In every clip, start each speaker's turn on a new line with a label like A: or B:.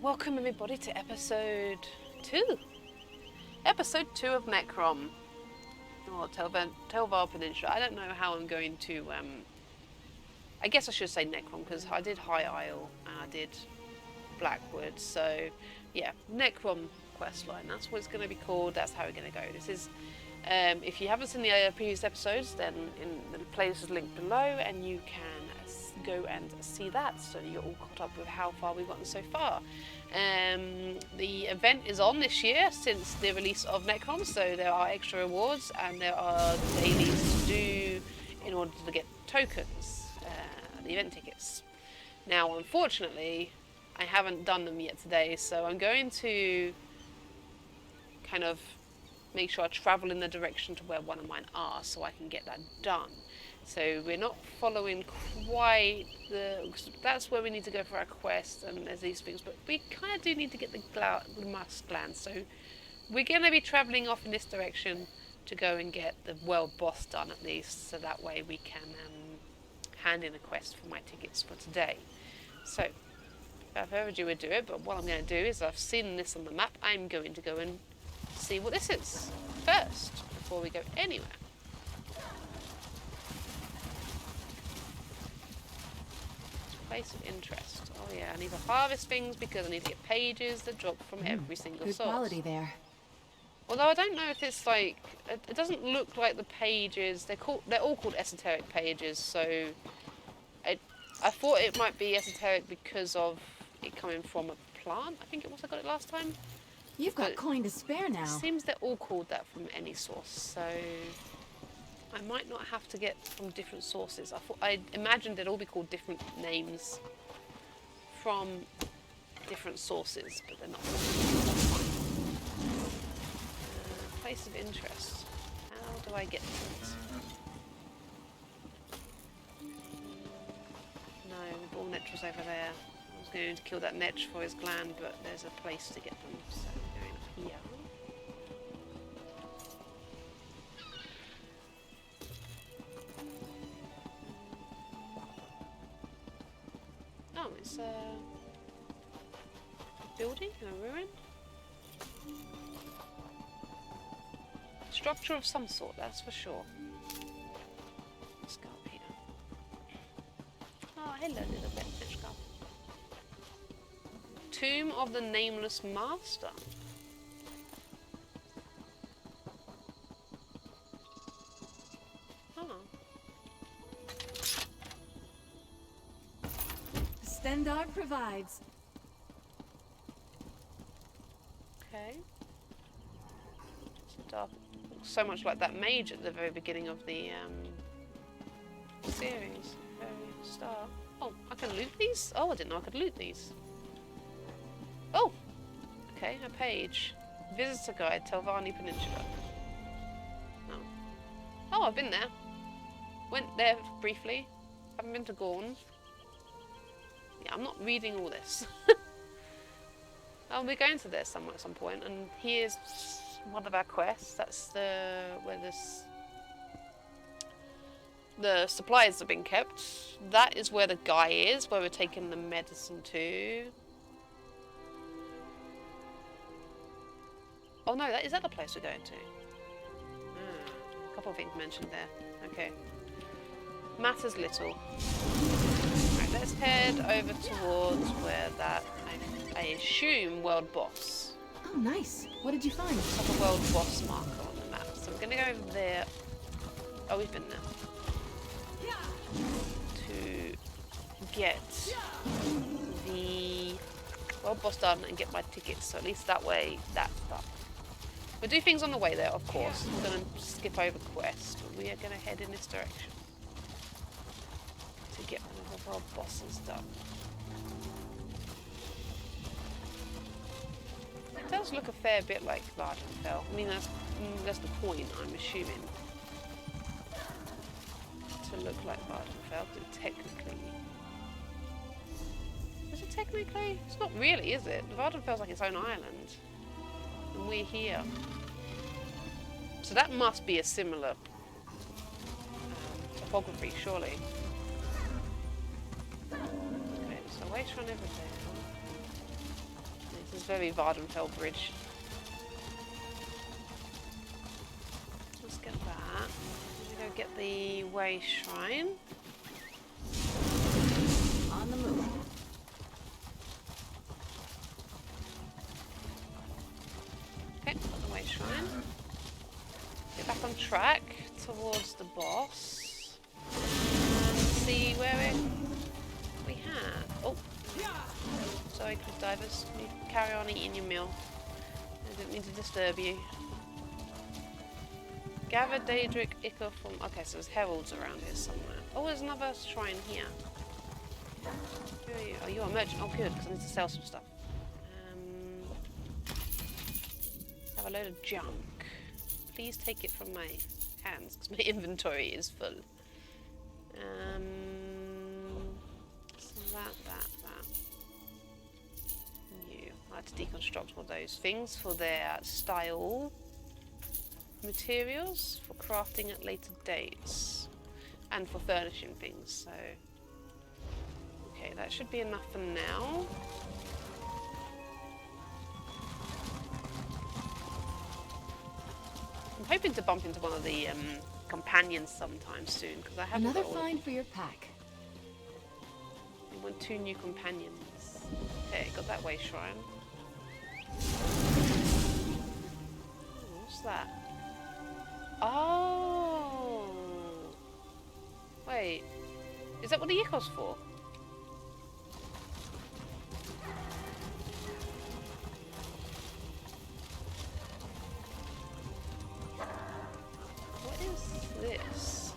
A: Welcome everybody to episode 2. Episode 2 of Necrom. Or Telvar Peninsula. I don't know how I'm going to... I guess I should say Necrom because I did High Isle and I did Blackwood. So, yeah, Necrom questline. That's what it's going to be called. That's how we're going to go. This is... if you haven't seen the previous episodes, then the playlist is linked below and you can go and see that, so you're all caught up with how far we've gotten so far. The event is on this year since the release of Necrom, so there are extra rewards and there are dailies to do in order to get tokens, the event tickets. Now, unfortunately, I haven't done them yet today, so I'm going to kind of make sure I travel in the direction to where one of mine are so I can get that done. So we're not following quite the... That's where we need to go for our quest, and there's these things, but we kind of do need to get the musk gland. So we're going to be travelling off in this direction to go and get the world boss done at least, so that way we can hand in a quest for my tickets for today. So without further ado, we'll do it, but what I'm going to do is I've seen this on the map. I'm going to go and see what this is first before we go anywhere. Place of interest. Oh yeah, I need to harvest things because I need to get pages that drop from every single
B: good
A: source.
B: Quality there.
A: Although I don't know if it's like, it doesn't look like the pages. They're all called esoteric pages. So I thought it might be esoteric because of it coming from a plant. I think it was. I got it last time.
B: You've got coin to spare now.
A: It seems they're all called that from any source. So I might not have to get from different sources. I imagined they'd all be called different names from different sources, but they're not. Place of interest. How do I get to it? No, the ball netch was over there. I was going to kill that netch for his gland, but there's a place to get them, so I'm going up here. Oh, it's a building, a ruin? Structure of some sort, that's for sure. Let's go up here. Oh, hello, little bit. Let's go. Tomb of the Nameless Master. Oh.
B: Stendard provides.
A: Okay. Dark. Looks so much like that mage at the very beginning of the series. Very start. Oh, I can loot these? Oh, I didn't know I could loot these. Oh! Okay, a page. Visitor Guide, Telvarni Peninsula. Oh. Oh, I've been there. Went there briefly. Haven't been to Gorn. Yeah, I'm not reading all this. Oh, we're going to there somewhere at some point, and here's one of our quests. That's where the supplies have been kept. That is where the guy is, where we're taking the medicine to. Oh no, is that the place we're going to? A couple of things mentioned there. Okay. Matters little. Right, let's head over towards where that, I assume, world boss.
B: Oh, nice. What did you find?
A: It's like a world boss marker on the map. So we're going to go over there. Oh, we've been there. To get the world boss done and get my tickets. So at least that way, that's done. We'll do things on the way there, of course. We're going to skip over quest, but we are going to head in this direction to get one of the world bosses done. It does look a fair bit like Vardenfell. I mean, that's the point, I'm assuming. To look like Vardenfell, but technically... Is it technically? It's not really, is it? Vardenfell's like its own island. And we're here. So that must be a similar topography, surely. Okay, so waste run over there. very Vardenfell Bridge. Let's get that. I'm gonna go get the Way Shrine.
B: On the move.
A: Okay, got the Way Shrine. Get back on track towards the boss. And see where we had. Oh, sorry, cliff divers. You carry on eating your meal. I didn't mean to disturb you. Gather Daedric Ichor from. Okay, so there's heralds around here somewhere. Oh, there's another shrine here. Who are you? Oh, you're a merchant. Oh, good, because I need to sell some stuff. Have a load of junk. Please take it from my hands, because my inventory is full. So that. New. I had to deconstruct all those things for their style materials for crafting at later dates and for furnishing things. So, okay, that should be enough for now. I'm hoping to bump into one of the companions sometime soon because I have
B: Another find for your pack.
A: I want 2 new companions. Okay, got that Way Shrine. Ooh, what's that? Oh! Wait, is that what the Ichor's for? What is this?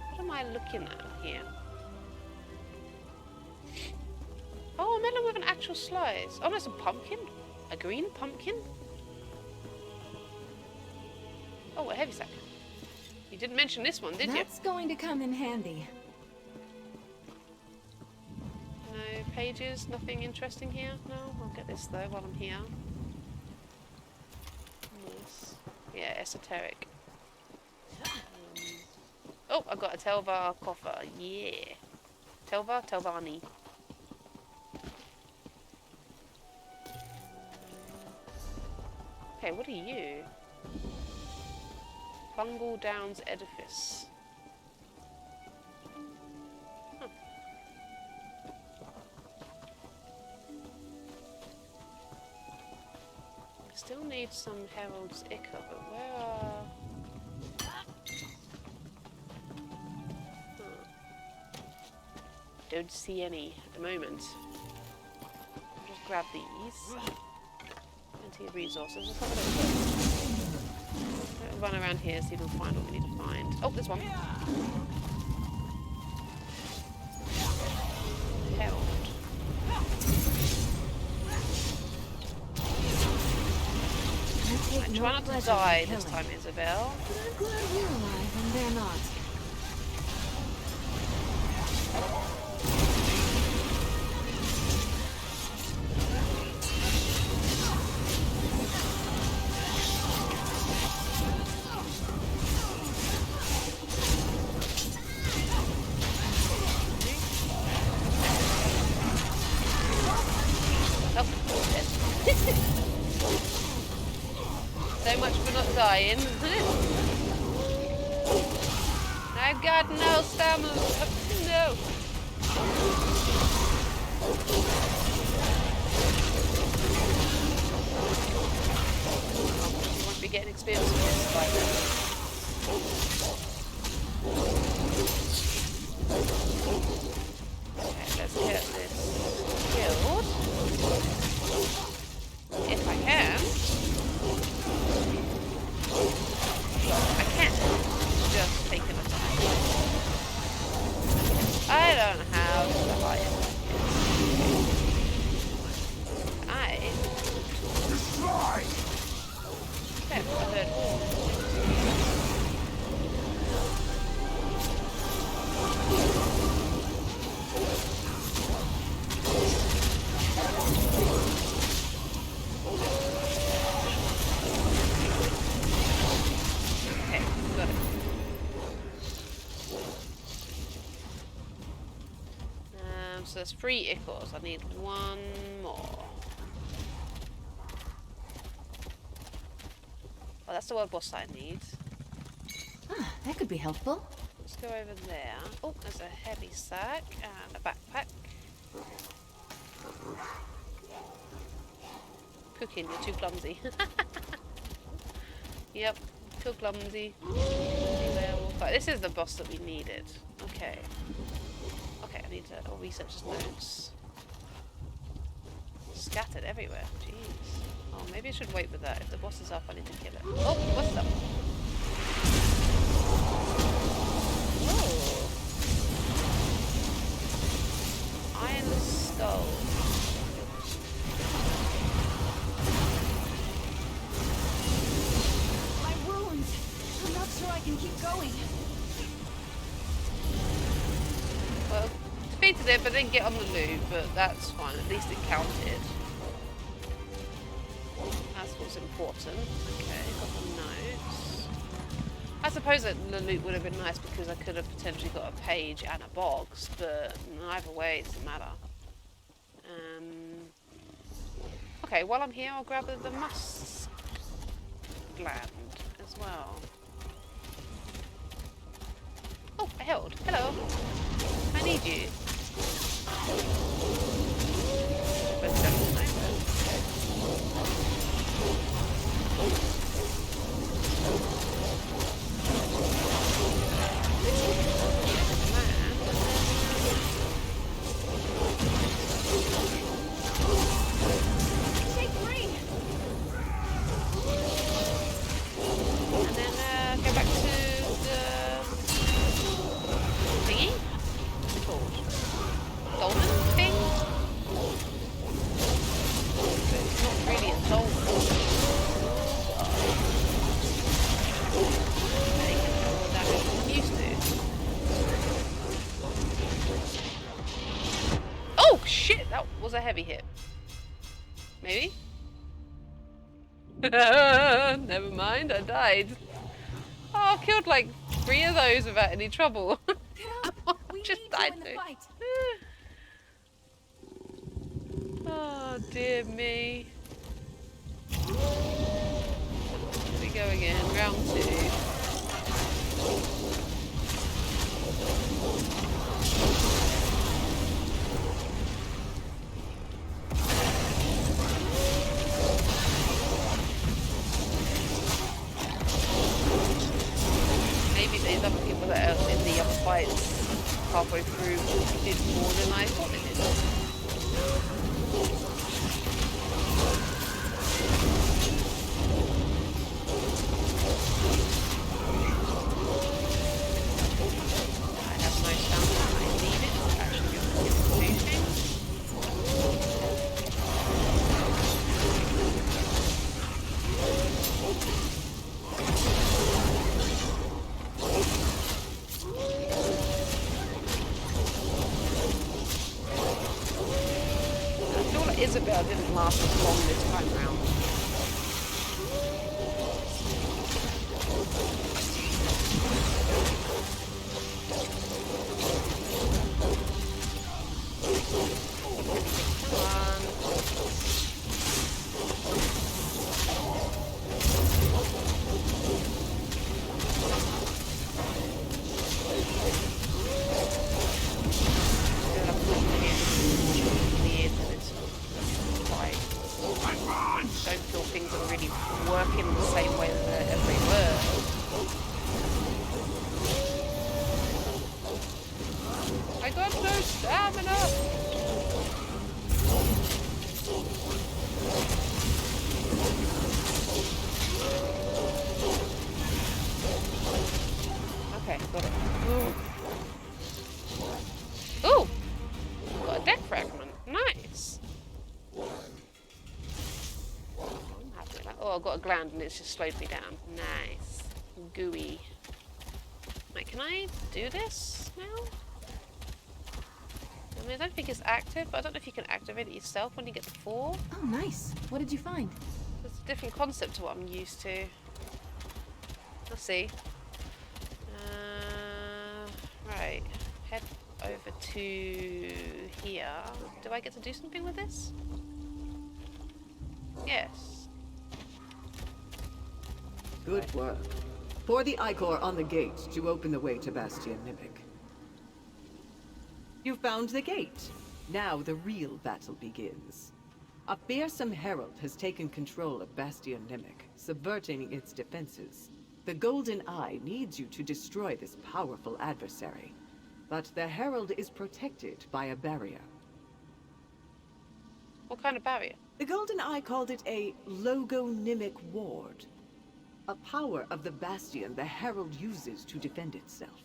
A: What am I looking at here? Oh, a melon with an actual slice. Oh, that's a pumpkin. A green pumpkin? Oh, a heavy sack. You didn't mention this one, did you?
B: That's going to come in handy.
A: No pages, nothing interesting here? No? I'll get this though while I'm here. Nice. Yeah, esoteric. Oh, I got a Telvar coffer. Yeah. Telvarni. Okay, what are you? Fungal Downs Edifice. Huh. I still need some Herald's Ichor, but where are... Don't see any at the moment. I'll just grab these. Plenty of resources. Let's have a look. Run around here, see if we can find what we need to find. Oh, there's one. Herald. Right, try not to die this time, Isabel.
B: But I'm glad we're alive and they're not.
A: So much for not dying. I've got no stamina. No. You won't be getting experience with this fight. Okay, let's get this killed. If I can. I can't just take an attack. I So there's 3 ichors. I need 1 more. Oh, that's the world boss I need.
B: Ah, that could be helpful.
A: Let's go over there. Oh, there's a heavy sack and a backpack. Cooking, you're too clumsy. Yep, too clumsy. But this is the boss that we needed. Okay. Okay, I need to research his notes. Scattered everywhere. Jeez. Oh, maybe I should wait with that. If the boss is up, I need to kill it. Oh, what's up? Oh. Iron skull.
B: My wounds! I'm not sure I can keep going.
A: Well, defeated it, but didn't get on the loot, but that's fine. At least it counted. That's what's important. Okay, got the notes. I suppose that the loot would have been nice because I could have potentially got a page and a box, but either way, it doesn't matter. Okay, while I'm here, I'll grab the musk gland as well. Oh, I held. Hello. I need you. But that's nice.
B: Take free!
A: And then go back to the thingy? What's it called? Dolmen thing? But it's not really a dolmen. Taking more damage than I'm used to. Oh shit! That was a heavy hit. Maybe? Never mind, I died. Oh, I killed like 3 of those without any trouble.
B: Get up! We
A: Just
B: need
A: died
B: you in
A: though.
B: the fight.
A: Oh dear me. Here we go again, round 2. Maybe these other people that are in the other fights halfway through did more than I thought they did. I have no stamina. I need it to actually be able to do things. I feel like Isabel didn't last as long this time round. Come on. Don't feel things are really working the same way as they were. I got no stamina! Okay, got it. Ooh! Got a deck fragment. Nice! I'm happy with that. Oh, I've got a gland and it's just slowed me down. Nice. Gooey. Wait, can I do this now? I mean, I don't think it's active, but I don't know if you can activate it yourself when you get the 4.
B: Oh, nice. What did you find?
A: It's a different concept to what I'm used to. Let's see. Right. Head over to here. Do I get to do something with this? Yes.
C: Good work. Pour the ichor on the gate to open the way to Bastion Nimic. You found the gate. Now the real battle begins. A fearsome herald has taken control of Bastion Nimic, subverting its defenses. The Golden Eye needs you to destroy this powerful adversary. But the herald is protected by a barrier.
A: What kind of barrier?
C: The Golden Eye called it a logonymic ward. A power of the Bastion the herald uses to defend itself.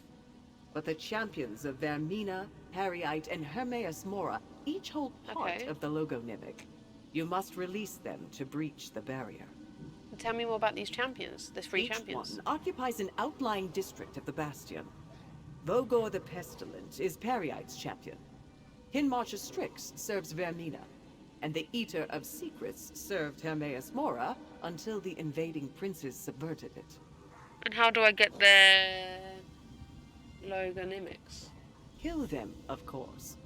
C: But the champions of Vermina, Harriite, and Hermaeus Mora each hold part of the logonymic. You must release them to breach the barrier.
A: Tell me more about these champions, the three champions.
C: Each one occupies an outlying district of the Bastion. Vogor the Pestilent is Harriite's champion. Hinmarchus Strix serves Vermina. And the Eater of Secrets served Hermaeus Mora until the invading princes subverted it.
A: And how do I get their logonymics?
C: Kill them, of course.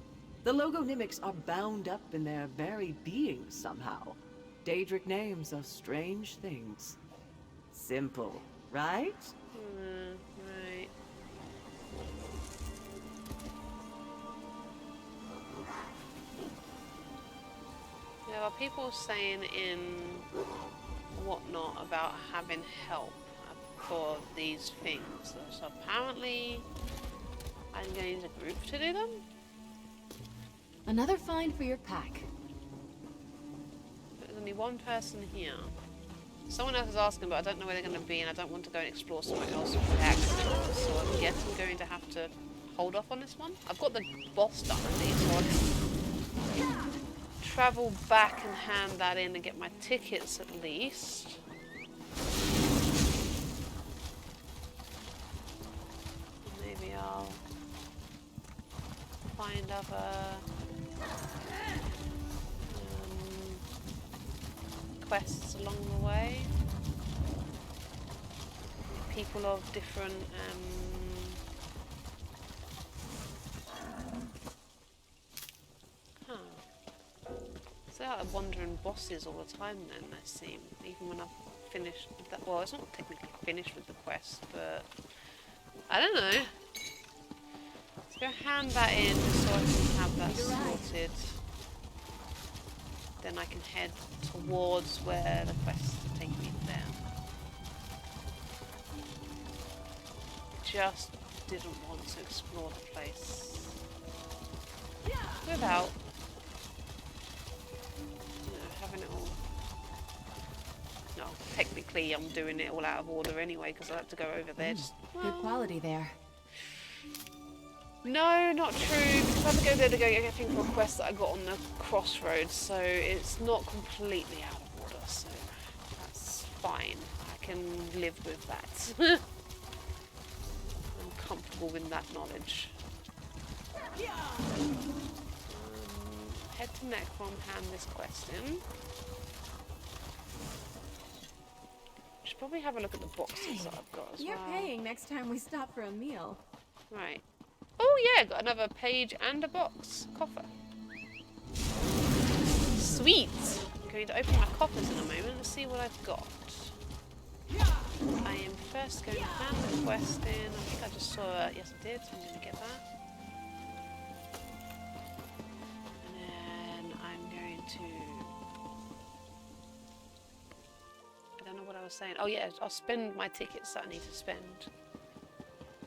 C: The logonymics are bound up in their very being somehow. Daedric names are strange things. Simple, right?
A: Right. There are people saying in whatnot about having help for these things. So apparently I'm going to group to do them?
B: Another find for your pack.
A: There's only one person here. Someone else is asking, but I don't know where they're going to be, and I don't want to go and explore somewhere else by accident. So I guess I'm going to have to hold off on this one. I've got the boss done at least, so I can travel back and hand that in and get my tickets at least. Maybe I'll find other quests along the way. People of different so I'm wandering bosses all the time then, I seem. Even when I've finished with that. Well, it's not technically finished with the quest, but I don't know. Let's go hand that in just so I can have that sorted. Then I can head towards where the quests take me there. Just didn't want to explore the place without having it all. No, technically I'm doing it all out of order anyway because I have to go over there. Just,
B: Good quality there.
A: no, not true, because I have to go there to go get everything for a quest that I got on the crossroads, so it's not completely out of order, so that's fine. I can live with that. I'm comfortable with that knowledge. Head to Necrom, hand this quest in. Should probably have a look at the boxes that I've got as
B: You're
A: well.
B: paying next time we stop for a meal.
A: Right. Oh yeah, got another page and a box. Coffer. Sweet! I'm going to open my coffers in a moment and see what I've got. I am first going to hand the quest in. I think I just saw it. Yes I did, so I'm going to get that. I don't know what I was saying. Oh yeah, I'll spend my tickets that I need to spend.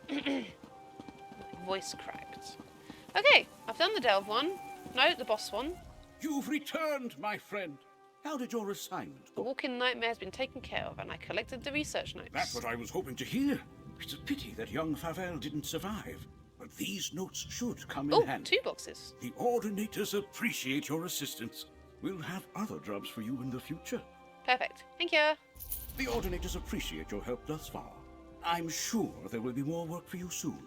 A: My voice cracked. Okay, I've done the Delve one. No, the boss one.
D: You've returned, my friend. How did your assignment
A: The
D: go?
A: walk-in nightmare has been taken care of, and I collected the research notes.
D: That's what I was hoping to hear. It's a pity that young Favel didn't survive. But these notes should come in handy.
A: 2 boxes.
D: The Ordinators appreciate your assistance. We'll have other jobs for you in the future.
A: Perfect. Thank you.
D: The Ordinators appreciate your help thus far. I'm sure there will be more work for you soon.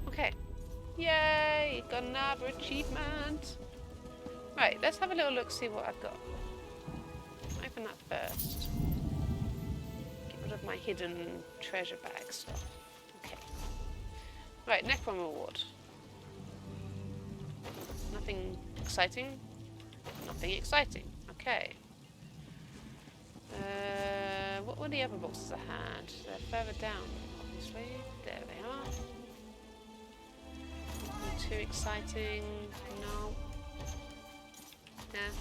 A: Okay. Yay! Got another achievement. Right, let's have a little look, see what I've got. Open that first. Get rid of my hidden treasure bag stuff. Okay. Right, Necrom reward. Nothing Exciting? Nothing exciting. Okay. What were the other boxes I had? They're further down, obviously. There they are. Nothing too exciting. No. Yeah.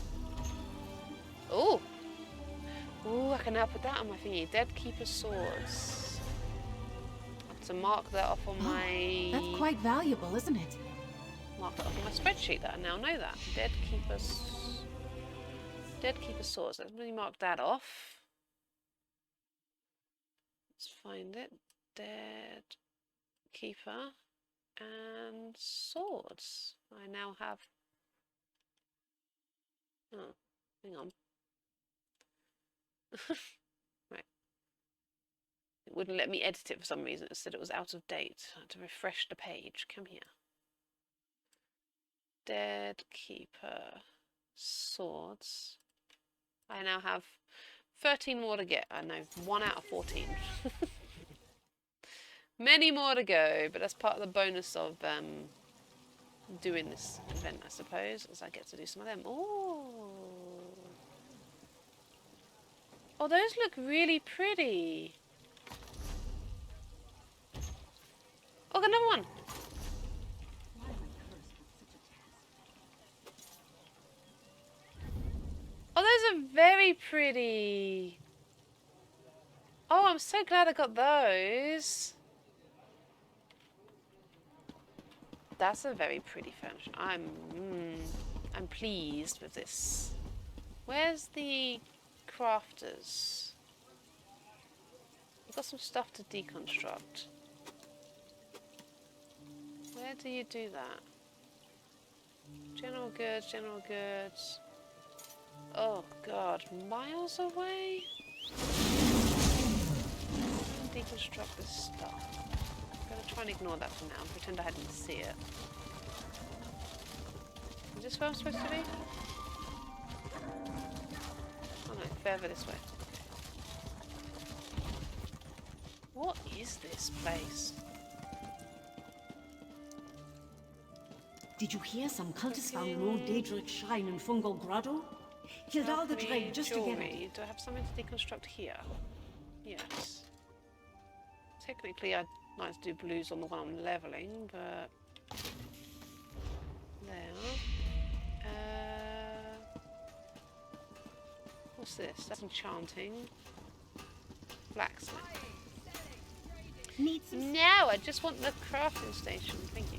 A: Oh! Ooh, I can now put that on my thingy. Dead Keeper Swords. I have to mark that off on my...
B: That's quite valuable, isn't it?
A: Mark that off on my spreadsheet that I now know that. Dead Keeper Swords. Let's really mark that off. Let's find it. Dead Keeper and Swords. I now have... Oh, hang on. Right. It wouldn't let me edit it for some reason. It said it was out of date. I had to refresh the page. Come here. Dead Keeper Swords. I now have 13 more to get. I know, 1 out of 14. Many more to go, but that's part of the bonus of doing this event, I suppose, as I get to do some of them. Oh, those look really pretty. Oh, got another one. Oh, those are very pretty. Oh, I'm so glad I got those. That's a very pretty furniture. I'm pleased with this. Where's the crafters? I've got some stuff to deconstruct. Where do you do that? General goods, general goods. Oh god, miles away? Deconstruct this stuff. I'm gonna try and ignore that for now and pretend I didn't see it. Is this where I'm supposed to be? Oh no, further this way. What is this place?
E: Did you hear some cultists found an old Daedric shrine in Fungal Grotto? Killed all the tribe just to get it.
A: Do I have something to deconstruct here? Yes. Technically, I'd like to do blues on the one I'm leveling, but there. What's this? That's enchanting. Blacksmith. No, I just want the crafting station. Thank you.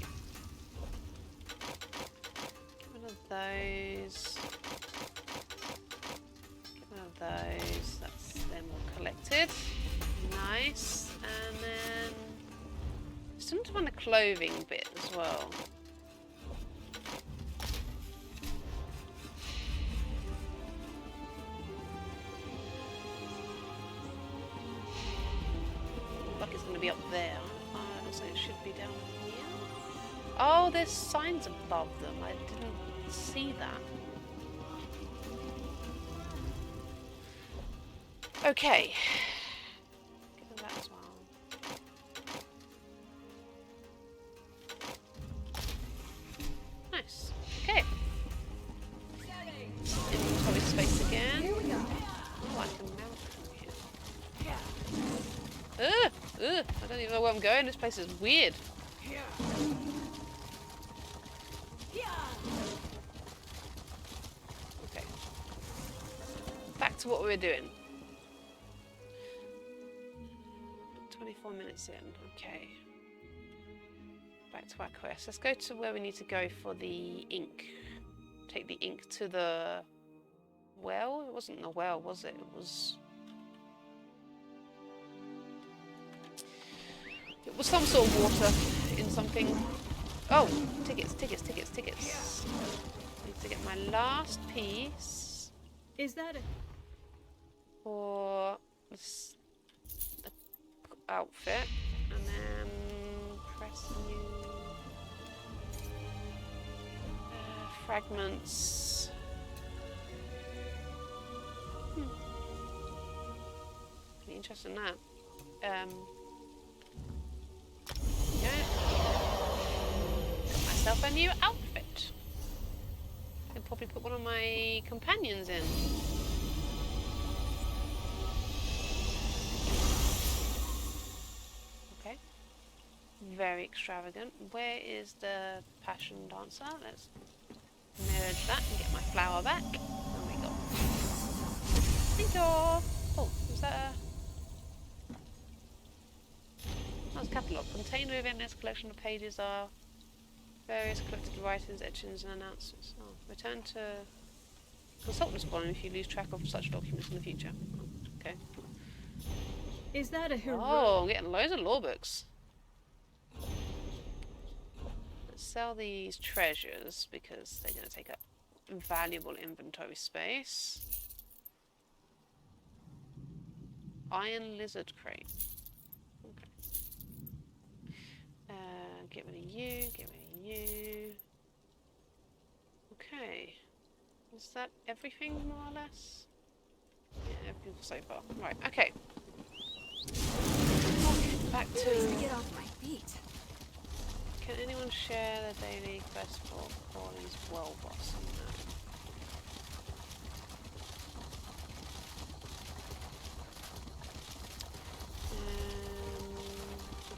A: Get one of those. Get one of those. That's them all collected. Nice. And then still need to find the clothing bit as well. Like it's going to be up there. Looks like it should be down here. Oh, there's signs above them. I didn't see that. Okay. Give them that as well. Nice. Okay. Inventory space again.
B: Here we go.
A: Oh, I can mount from here. I don't even know where I'm going. This place is weird. Okay. Back to what we were doing. 24 minutes in. Okay. Back to our quest. Let's go to where we need to go for the ink. Take the ink to the well. It wasn't the well, was it? It was some sort of water in something. Oh, tickets. Need to get my last piece.
E: Is that it?
A: For this outfit, and then press new fragments. Pretty interested in that. Yeah. Got myself a new outfit. my companions in? Okay. Very extravagant. Where is the passion dancer? Let's merge that and get my flower back. There we go. Thank you. Oh, was that a... That's catalogue. Contained within this collection of pages are various collected writings, etchings, and announcements. Oh, return to consultant's column if you lose track of such documents in the future. Okay.
B: Is that a hero?
A: Oh, I'm getting loads of law books. Let's sell these treasures because they're going to take up valuable inventory space. Iron lizard crate. Okay. Get rid of you, get rid of you. Okay. Is that everything, more or less? Yeah, everything so far. Right, okay. Okay, back to...
B: Get off my feet.
A: Can anyone share the daily quest for Corley's well boss? No.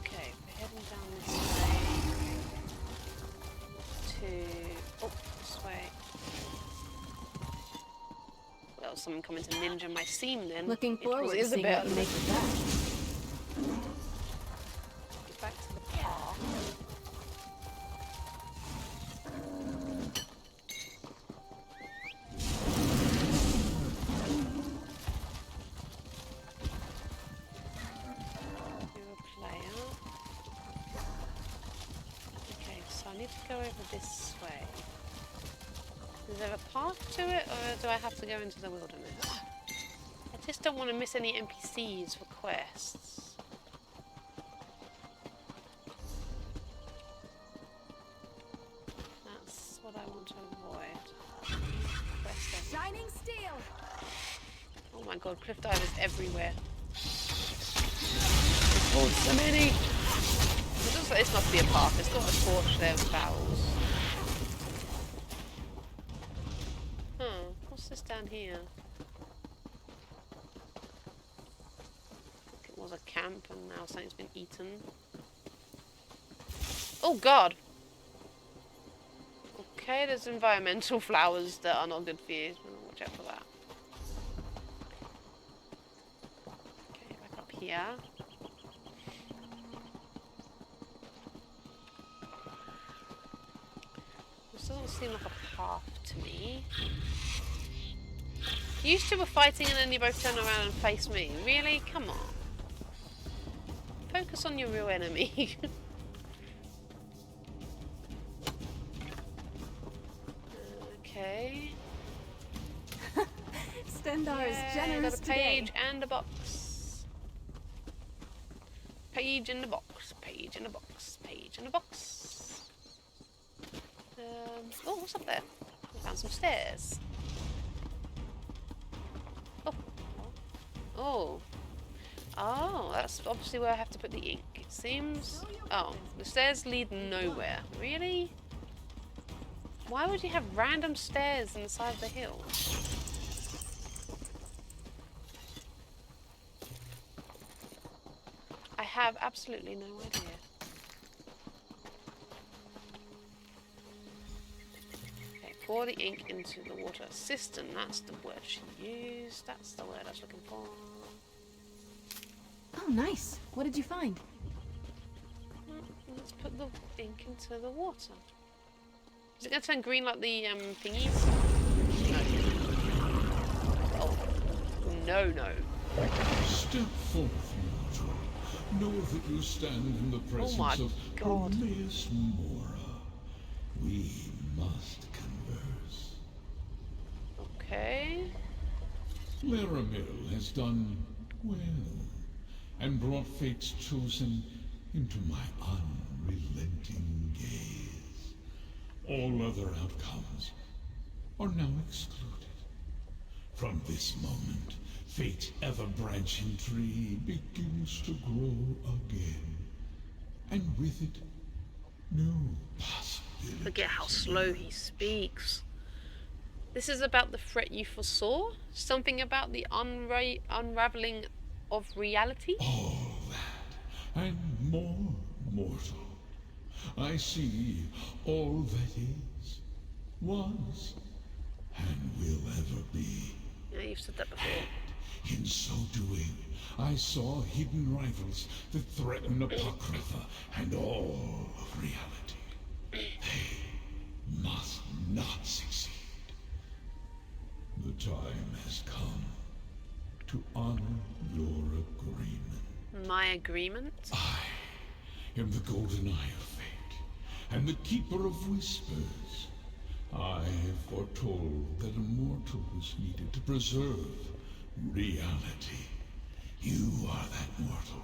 A: Okay, we're heading down this way to... Oh, this way. Well, someone coming to ninja my seam then.
B: Looking
A: It
B: forward
A: was
B: to seeing
A: Isabel.
B: what you make of that.
A: Get back to the path. You're a player. Okay, so I need to go over this way. Is there a path to it, or do I have to go into the wilderness? I just don't want to miss any NPCs for quests. That's what I want to avoid. Quest
B: Shining steel.
A: Oh my god, cliff divers everywhere. Oh, so many! It looks like this must be a path. It's got a torch there with barrels. What's this down here? I think it was a camp and now something's been eaten. Oh god! Okay, there's environmental flowers that are not good for you. Watch out for that. Okay, back up here. This doesn't seem like a path to me. You two were fighting and then you both turn around and face me. Really? Come on. Focus on your real enemy. Okay.
B: Stendar is
A: Yay,
B: generous
A: got a page
B: today.
A: and a box. Page in the box. Page in a box. Page in a box. Oh, what's up there? I found some stairs. Oh. Oh. Oh, that's obviously where I have to put the ink. It seems... Oh, the stairs lead nowhere. Really? Why would you have random stairs inside the hill? I have absolutely no idea. Okay, pour the ink into the water cistern. That's the word she used. That's the word I was looking for.
B: Oh, nice. What did you find?
A: Let's put the ink into the water. Is it going to turn green like the thingies? No. Oh. No, no.
F: Step forth, mortal. Know that you stand in the presence of
A: God.
F: Miss Mora. We must converse.
A: Okay.
F: Leramil has done well, and brought fate's chosen into my unrelenting gaze. All other outcomes are now excluded. From this moment, fate's ever-branching tree begins to grow again, and with it, new possibilities.
A: Forget how slow he speaks. This is about the threat you foresaw? Something about the unraveling of reality?
F: All that, and more, mortal. I see all that is, was, and will ever be.
A: Yeah, you've said that before.
F: In so doing, I saw hidden rivals that threaten Apocrypha and all of reality. They must not succeed. The time has come to honor your agreement.
A: My agreement?
F: I am the golden eye of fate, and the keeper of whispers. I have foretold that a mortal was needed to preserve reality. You are that mortal,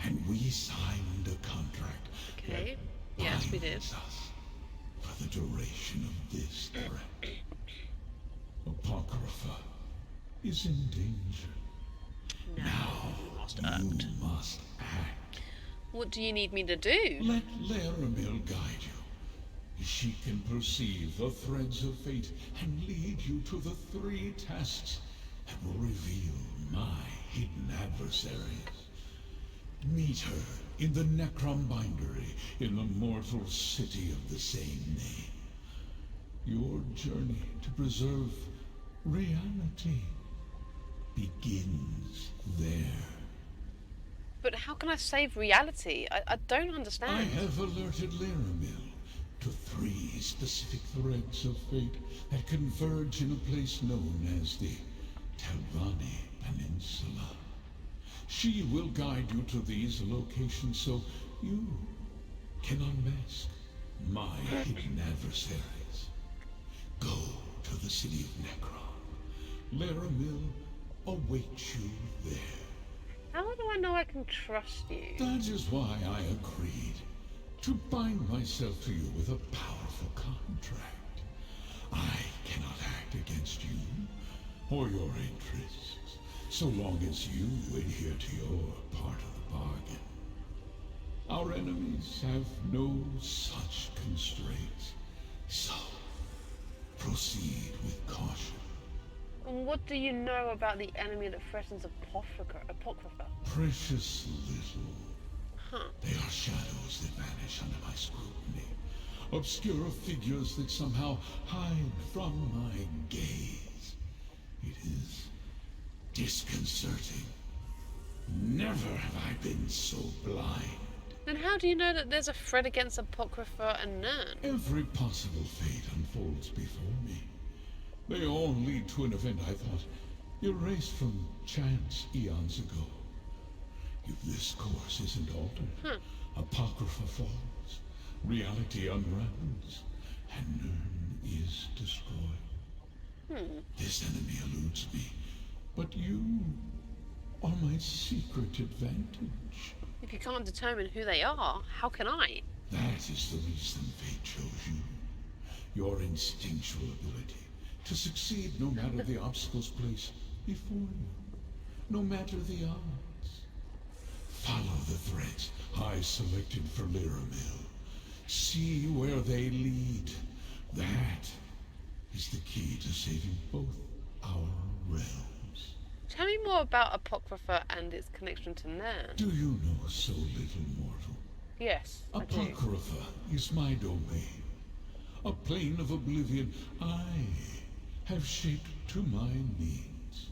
F: and we signed a contract.
A: Okay.
F: That
A: Yes, we did.
F: binds us for the duration of this threat. Apocrypha is in danger. Now
A: you must
F: you
A: act.
F: must act.
A: What do you need me to do?
F: Let Leramil guide you. She can perceive the threads of fate and lead you to the 3 tests that will reveal my hidden adversaries. Meet her in the Necrom bindery in the mortal city of the same name. Your journey to preserve reality begins there.
A: But how can I save reality? I don't understand.
F: I have alerted Leramil to 3 specific threads of fate that converge in a place known as the Telvanni Peninsula. She will guide you to these locations so you can unmask my hidden adversaries. Go to the city of Necrom. Leramil awaits you there.
A: How do I know I can trust you?
F: That is why I agreed to bind myself to you with a powerful contract. I cannot act against you or your interests, so long as you adhere to your part of the bargain. Our enemies have no such constraints, so proceed with caution.
A: And what do you know about the enemy that threatens Apocrypha?
F: Precious little.
A: Huh.
F: They are shadows that vanish under my scrutiny. Obscure figures that somehow hide from my gaze. It is disconcerting. Never have I been so blind.
A: Then how do you know that there's a threat against Apocrypha and No'1?
F: Every possible fate unfolds before me. They all lead to an event I thought erased from chance eons ago. If this course isn't altered, Apocrypha falls, reality unravels, and No'1 is destroyed. This enemy eludes me, but you are my secret advantage.
A: If you can't determine who they are, how can I?
F: That is the reason fate chose you. Your instinctual ability to succeed no matter the obstacles placed before you, no matter the odds. Follow the threads I selected for Leramil. See where they lead. That is the key to saving both our realms.
A: Tell me more about Apocrypha and its connection to No'1.
F: Do you know so little, mortal?
A: Yes, I do.
F: Apocrypha is my domain. A plane of oblivion I have shaped to my needs.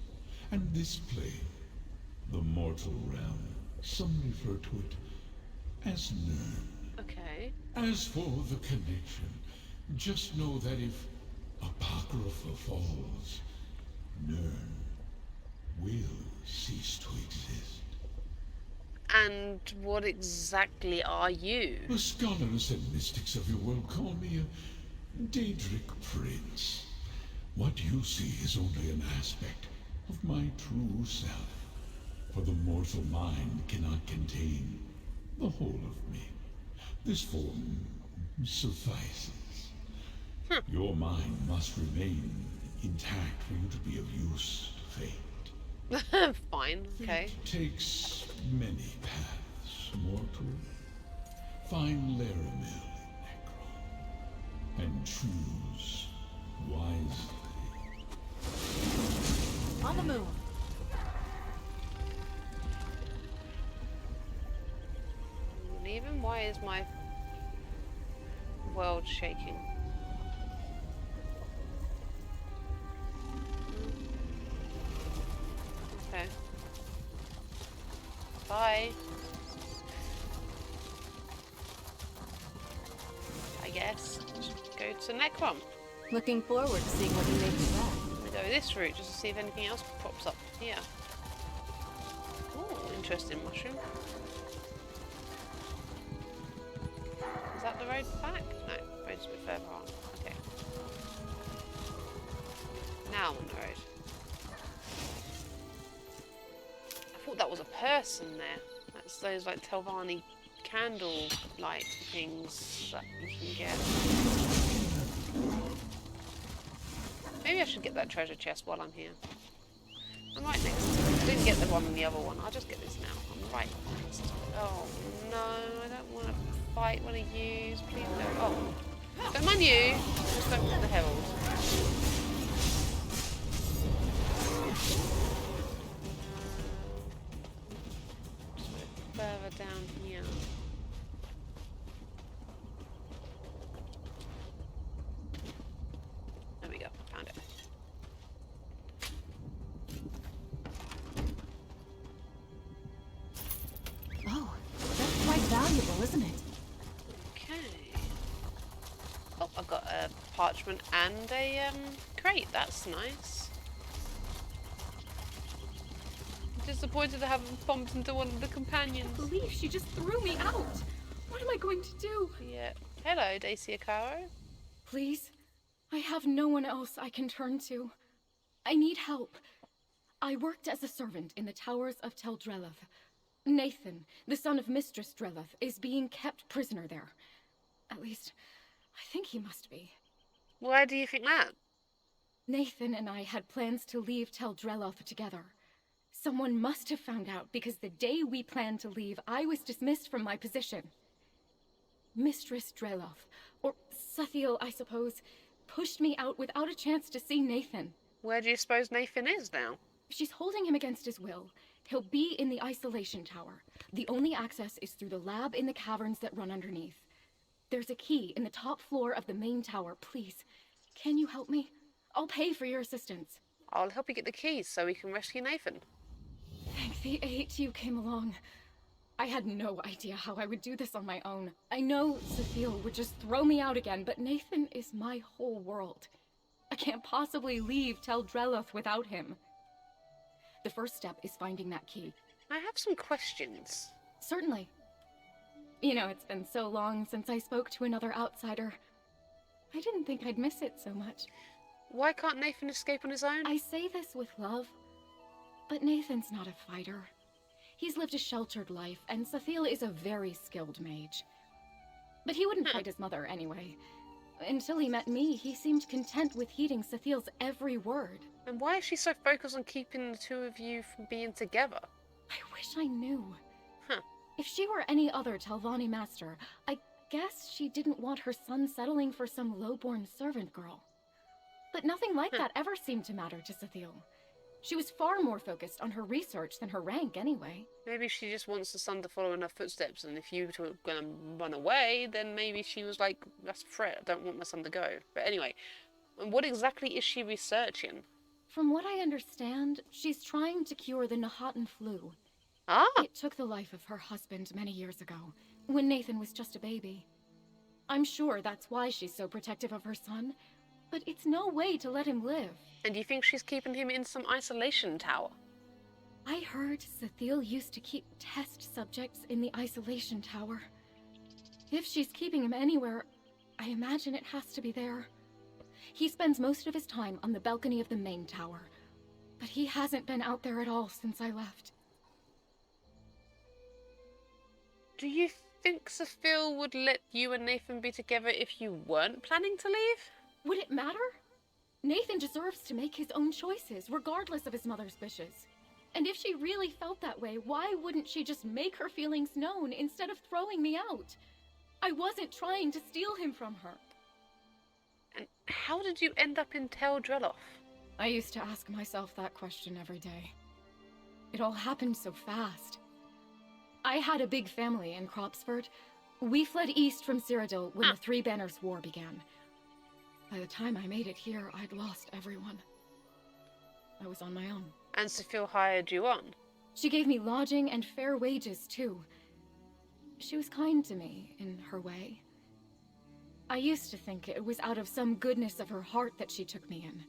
F: And this plane, the mortal realm, some refer to it as No'1.
A: Okay.
F: As for the connection, just know that if Apocrypha falls, No'1 will cease to exist.
A: And what exactly are you?
F: The scholars and mystics of your world call me a Daedric prince. What you see is only an aspect of my true self, for the mortal mind cannot contain the whole of me. This form suffices. Your mind must remain intact for you to be of use to fate.
A: Fine, okay.
F: Fate takes many paths, mortal. Find Leramil in Necrom, and choose wisely.
A: is my world shaking? Okay. Bye. I guess. Go to Necrom.
B: Looking forward to seeing what he makes of that.
A: I'm gonna go this route just to see if anything else pops up here. Oh, interesting mushroom. Is that the road back? No, the road's a bit further on. Okay. Now I'm on the road. I thought that was a person there. That's those like Telvanni candle light things that you can get. Maybe I should get that treasure chest while I'm here. I'm right next to it. I didn't get the one and the other one. I'll just get this now. I'm right next to it. Oh no, I don't want to fight one of yous. Please don't. Oh. Don't mind you. Just don't want the herald. Just a bit further down here. There we go. Found it.
B: Oh, that's quite valuable, isn't it?
A: Okay. Oh, I've got a parchment and a crate. That's nice. I'm disappointed I haven't bumped into one of the companions.
G: I believe she just threw me out. What am I going to do?
A: Yeah. Hello, Dacia Caro.
G: Please, I have no one else I can turn to. I need help. I worked as a servant in the towers of Tel Drellith. Nathan, the son of Mistress Drellith, is being kept prisoner there. At least, I think he must be.
A: Why do you think that?
G: Nathan and I had plans to leave Tel Drellith together. Someone must have found out because the day we planned to leave, I was dismissed from my position. Mistress Drellith, or Sathiel, I suppose, pushed me out without a chance to see Nathan.
A: Where do you suppose Nathan is now?
G: She's holding him against his will. He'll be in the isolation tower. The only access is through the lab in the caverns that run underneath. There's a key in the top floor of the main tower. Please, can you help me? I'll pay for your assistance.
A: I'll help you get the keys so we can rescue Nathan.
G: Thank the Ep2 came along. I had no idea how I would do this on my own. I know Sathiel would just throw me out again, but Nathan is my whole world. I can't possibly leave Tel Drellith without him. The first step is finding that key.
A: I have some questions.
G: Certainly. You know, it's been so long since I spoke to another outsider. I didn't think I'd miss it so much.
A: Why can't Nathan escape on his own?
G: I say this with love, but Nathan's not a fighter. He's lived a sheltered life, and Sathiel is a very skilled mage. But he wouldn't fight his mother anyway. Until he met me, he seemed content with heeding Sathiel's every word.
A: And why is she so focused on keeping the two of you from being together?
G: I wish I knew.
A: Huh.
G: If she were any other Telvanni master, I guess she didn't want her son settling for some low-born servant girl. But nothing like that ever seemed to matter to Sathiel. She was far more focused on her research than her rank anyway.
A: Maybe she just wants the son to follow in her footsteps, and if you two are going to run away, then maybe she was like, that's a threat, I don't want my son to go. But anyway, what exactly is she researching?
G: From what I understand, she's trying to cure the No'1 flu.
A: Ah!
G: It took the life of her husband many years ago, when Nathan was just a baby. I'm sure that's why she's so protective of her son, but it's no way to let him live.
A: And you think she's keeping him in some isolation tower?
G: I heard Sathiel used to keep test subjects in the isolation tower. If she's keeping him anywhere, I imagine it has to be there. He spends most of his time on the balcony of the main tower, but he hasn't been out there at all since I left.
A: Do you think Sathiel would let you and Nathan be together if you weren't planning to leave?
G: Would it matter? Nathan deserves to make his own choices, regardless of his mother's wishes. And if she really felt that way, why wouldn't she just make her feelings known instead of throwing me out? I wasn't trying to steal him from her.
A: And how did you end up in Tel Drellith?
G: I used to ask myself that question every day. It all happened so fast. I had a big family in Cropsford. We fled east from Cyrodiil when the Three Banners War began. By the time I made it here, I'd lost everyone. I was on my own.
A: And Sophia hired you on?
G: She gave me lodging and fair wages, too. She was kind to me, in her way. I used to think it was out of some goodness of her heart that she took me in.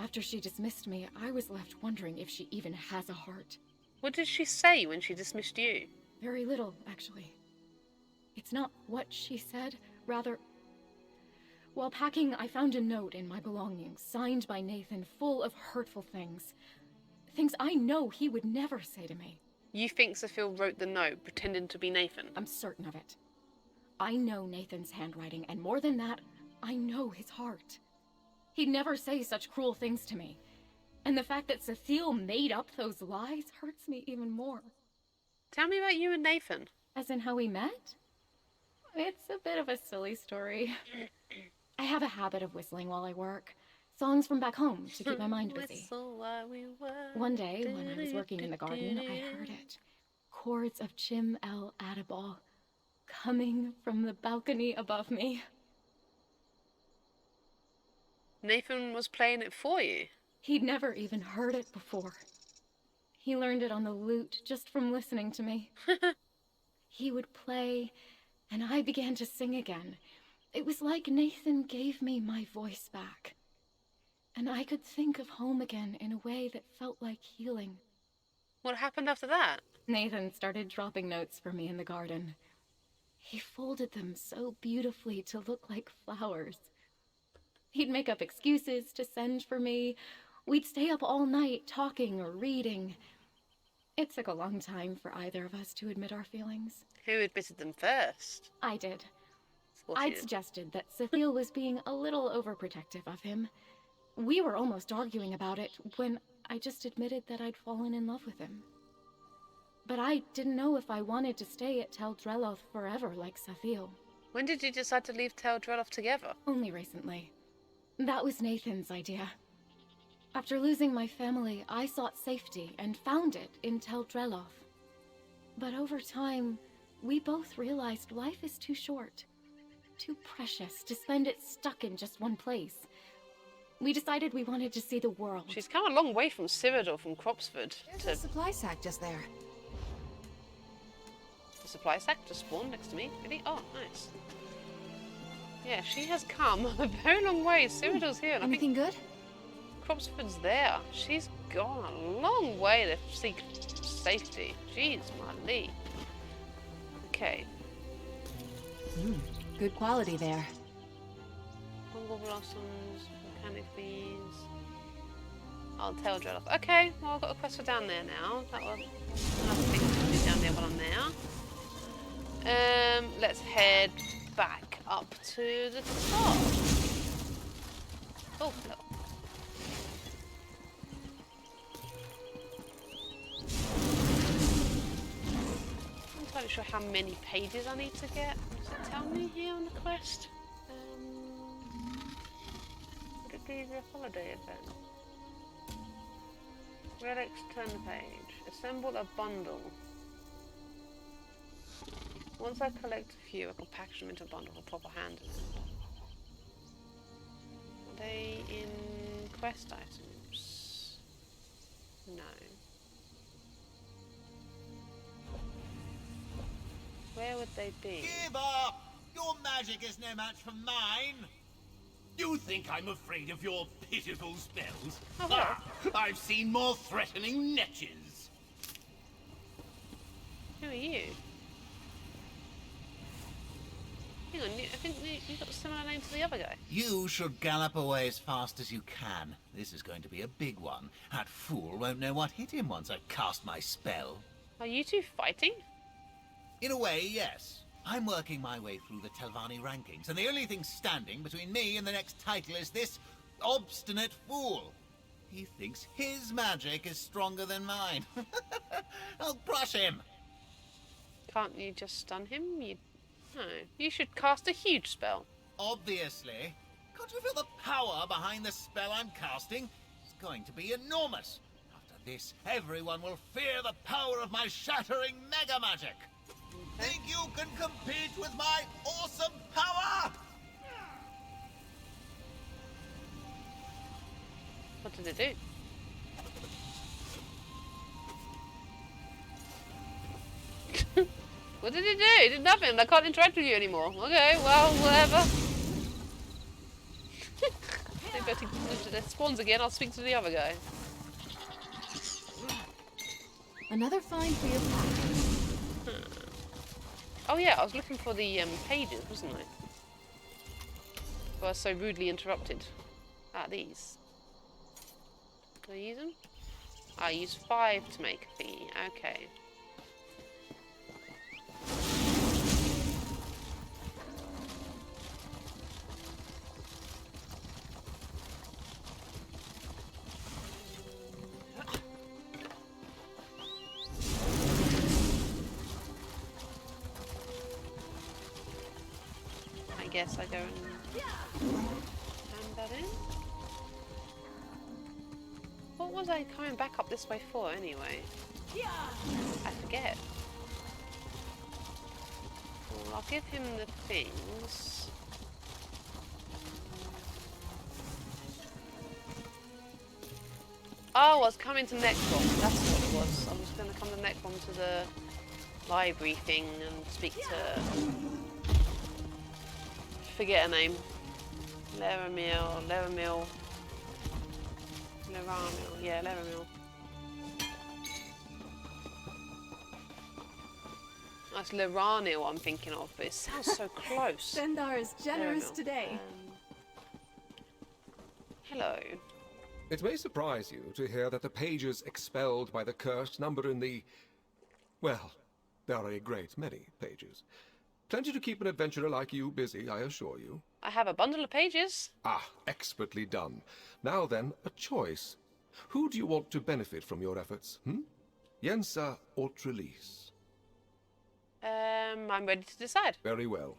G: After she dismissed me, I was left wondering if she even has a heart.
A: What did she say when she dismissed you?
G: Very little, actually. It's not what she said, rather... While packing, I found a note in my belongings, signed by Nathan, full of hurtful things. Things I know he would never say to me.
A: You think Sophia wrote the note, pretending to be Nathan?
G: I'm certain of it. I know Nathan's handwriting, and more than that, I know his heart. He'd never say such cruel things to me. And the fact that Cecile made up those lies hurts me even more.
A: Tell me about you and Nathan.
G: As in how we met? It's a bit of a silly story. I have a habit of whistling while I work. Songs from back home to keep my mind busy.
A: Whistle while we work.
G: One day, when I was working in the garden, I heard it. Chords of Chim El Adabal, coming from the balcony above me.
A: Nathan was playing it for you?
G: He'd never even heard it before. He learned it on the lute just from listening to me. He would play, and I began to sing again. It was like Nathan gave me my voice back. And I could think of home again in a way that felt like healing.
A: What happened after that?
G: Nathan started dropping notes for me in the garden. He folded them so beautifully to look like flowers. He'd make up excuses to send for me. We'd stay up all night talking or reading. It took a long time for either of us to admit our feelings.
A: Who admitted them first?
G: I did.
A: What
G: I'd
A: did?
G: suggested that Cecile was being a little overprotective of him. We were almost arguing about it when I just admitted that I'd fallen in love with him. But I didn't know if I wanted to stay at Tel Dreloth forever like Cecile.
A: When did you decide to leave Tel Dreloth together?
G: Only recently. That was Nathan's idea. After losing my family, I sought safety and found it in Tel Dreloth. But over time, we both realized life is too short, too precious to spend it stuck in just one place. We decided we wanted to see the world.
A: She's come a long way from Cyrodiil, from Cropsford.
B: There's a supply sack just there.
A: The supply sack just spawned next to me. Really? Oh, nice. Yeah, she has come a very long way. Cyrodiil's here. And I think
B: Anything good?
A: Cropsford's there. She's gone a long way to seek safety. Jeez, my lee. Okay.
B: Good quality there.
A: Fungal blossoms, volcanic bees. I'll tell Dreloth. Okay, well I've got a quest for down there now. That will another thing to do down there while I'm there. Let's head back up to the top. Oh no. I'm not quite sure how many pages I need to get. Does it tell me here on the quest? Would it be the holiday event? Relics, turn the page. Assemble a bundle. Once I collect a few, I can package them into a bundle for proper handling. Are they in quest items? No. Where would they be?
H: Give up! Your magic is no match for mine! You think I'm afraid of your pitiful spells?
A: Oh, well.
H: I've seen more threatening netches!
A: Who are you? Hang on, I think you got a similar name to the other guy.
H: You should gallop away as fast as you can. This is going to be a big one. That fool won't know what hit him once I cast my spell.
A: Are you two fighting?
H: In a way, yes. I'm working my way through the Telvanni rankings, and the only thing standing between me and the next title is this obstinate fool. He thinks his magic is stronger than mine. I'll crush him.
A: Can't you just stun him? No. You should cast a huge spell.
H: Obviously. Can't you feel the power behind the spell I'm casting? It's going to be enormous. After this, everyone will fear the power of my shattering mega magic. Think you can compete with my awesome power?
A: What did it do? What did it do? It did nothing. I can't interact with you anymore. Okay, well, whatever. Maybe if it spawns again, I'll speak to the other guy.
B: Another find for your pack.
A: Oh yeah, I was looking for the pages, wasn't I? I was so rudely interrupted. Ah, these. Can I use them? I use 5 to make a thingy. Okay. I guess I go and hand that in. What was I coming back up this way for anyway? I forget. Well, I'll give him the things. Oh, I was coming to Necrom. That's what it was. I was going to come to Necrom to the library thing and speak to... forget her name. Leramil. Yeah, Leramil. That's Leramil I'm thinking of, but it sounds so close.
B: Sendar is generous
A: Leramil.
B: today.
A: Hello.
I: It may surprise you to hear that the pages expelled by the curse number in the... well, there are a great many pages. Plenty to keep an adventurer like you busy, I assure you.
A: I have a bundle of pages.
I: Ah, expertly done. Now then, a choice. Who do you want to benefit from your efforts, Yensa or Trelise?
A: I'm ready to decide.
I: Very well.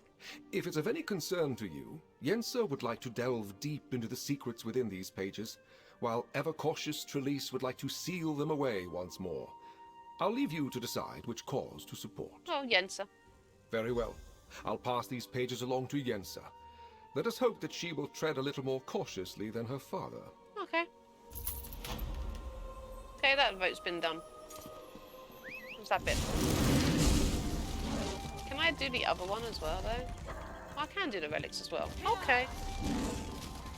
I: If it's of any concern to you, Yensa would like to delve deep into the secrets within these pages, while ever-cautious Trelise would like to seal them away once more. I'll leave you to decide which cause to support.
A: Oh, Yensa.
I: Very well. I'll pass these pages along to Yensa. Let us hope that she will tread a little more cautiously than her father.
A: Okay. Okay, that vote's been done. What's that bit? Can I do the other one as well, though? I can do the relics as well. Okay.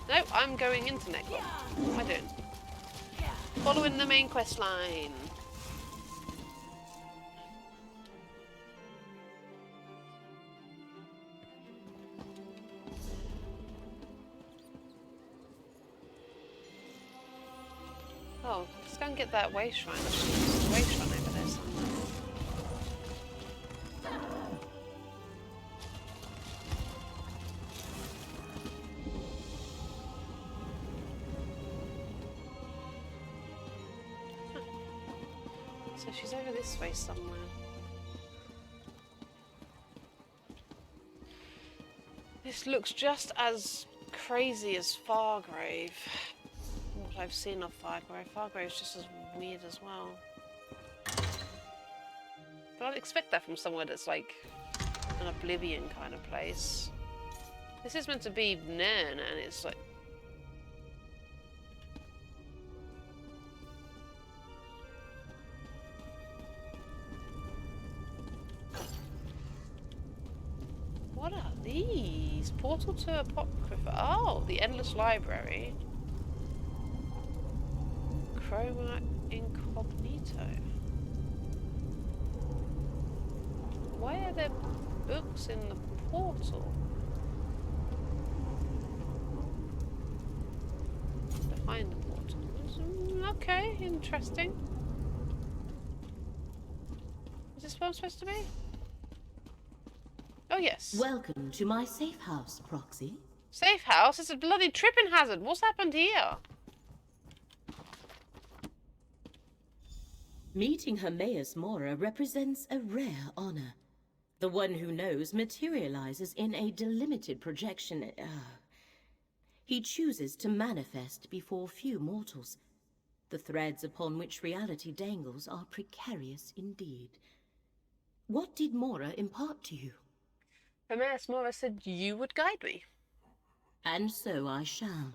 A: No, I'm going into Necrom. What am I doing? Following the main quest line. Oh, let's go and get that way shrine. There's a way shrine over there somewhere. Huh. So she's over this way somewhere. This looks just as crazy as Fargrave. What I've seen of Fargrave. Fargrave is just as weird as well. But I'd expect that from somewhere that's like an Oblivion kind of place. This is meant to be Nairn, and it's like... What are these? Portal to Apocrypha. Oh, the Endless Library. Chroma Incognito. Why are there books in the portal? Behind the portal. Okay, interesting. Is this where I'm supposed to be? Oh, yes.
E: Welcome to my safe house, Proxy.
A: Safe house? It's a bloody tripping hazard. What's happened here?
E: Meeting Hermaeus Mora represents a rare honor. The one who knows materializes in a delimited projection. He chooses to manifest before few mortals. The threads upon which reality dangles are precarious indeed. What did Mora impart to you?
A: Hermaeus Mora said you would guide me.
E: And so I shall.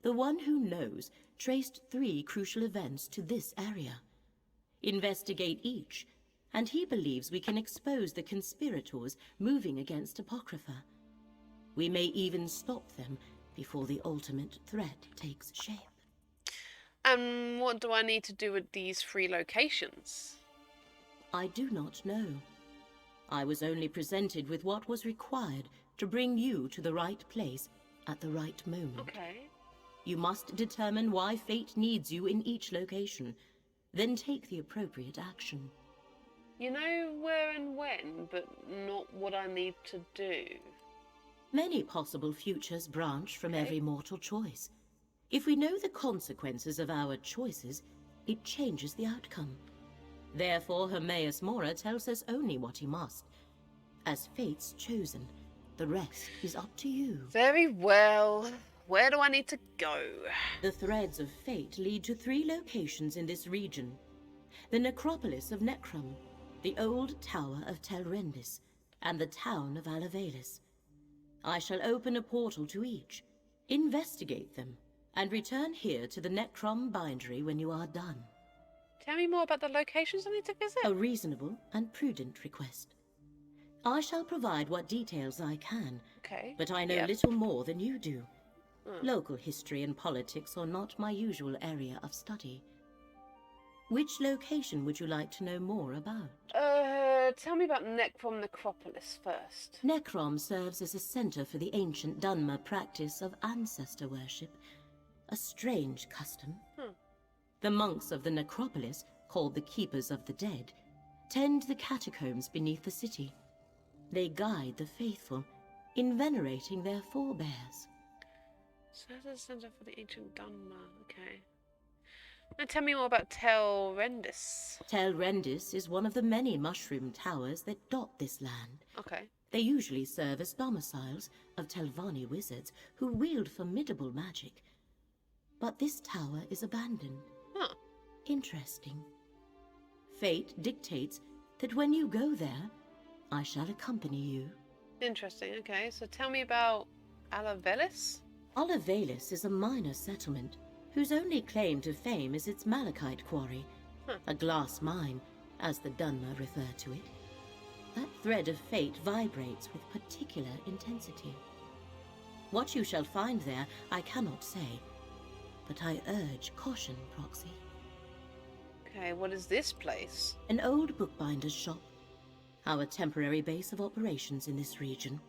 E: The one who knows traced 3 crucial events to this area. Investigate each, and he believes we can expose the conspirators moving against Apocrypha. We may even stop them before the ultimate threat takes shape.
A: And what do I need to do with these 3 locations?
E: I do not know. I was only presented with what was required to bring you to the right place at the right moment.
A: Okay.
E: You must determine why fate needs you in each location, then take the appropriate action.
A: You know where and when, but not what I need to do.
E: Many possible futures branch from every mortal choice. If we know the consequences of our choices, it changes the outcome. Therefore, Hermaeus Mora tells us only what he must. As fate's chosen, the rest is up to you.
A: Very well. Where do I need to go?
E: The threads of fate lead to 3 locations in this region. The necropolis of Necrom, the old tower of Telrendis, and the town of Alavelis. I shall open a portal to each, investigate them, and return here to the Necrom bindery when you are done.
A: Tell me more about the locations I need to visit.
E: A reasonable and prudent request. I shall provide what details I can, but I know little more than you do. Local history and politics are not my usual area of study. Which location would you like to know more about?
A: Tell me about Necrom Necropolis first.
E: Necrom serves as a center for the ancient Dunmer practice of ancestor worship, a strange custom. The monks of the necropolis, called the Keepers of the Dead, tend the catacombs beneath the city. They guide the faithful in venerating their forebears.
A: So that's a center for the ancient Dunmer, okay. Now tell me more about Telrendis.
E: Telrendis is one of the many mushroom towers that dot this land.
A: Okay.
E: They usually serve as domiciles of Telvanni wizards who wield formidable magic. But this tower is abandoned. Interesting. Fate dictates that when you go there, I shall accompany you.
A: Interesting, okay. So tell me about Alavelis?
E: Alavelis is a minor settlement whose only claim to fame is its malachite quarry, a glass mine, as the Dunmer refer to it. That thread of fate vibrates with particular intensity. What you shall find there, I cannot say, but I urge caution, Proxy.
A: Okay, what is this place?
E: An old bookbinder's shop, our temporary base of operations in this region.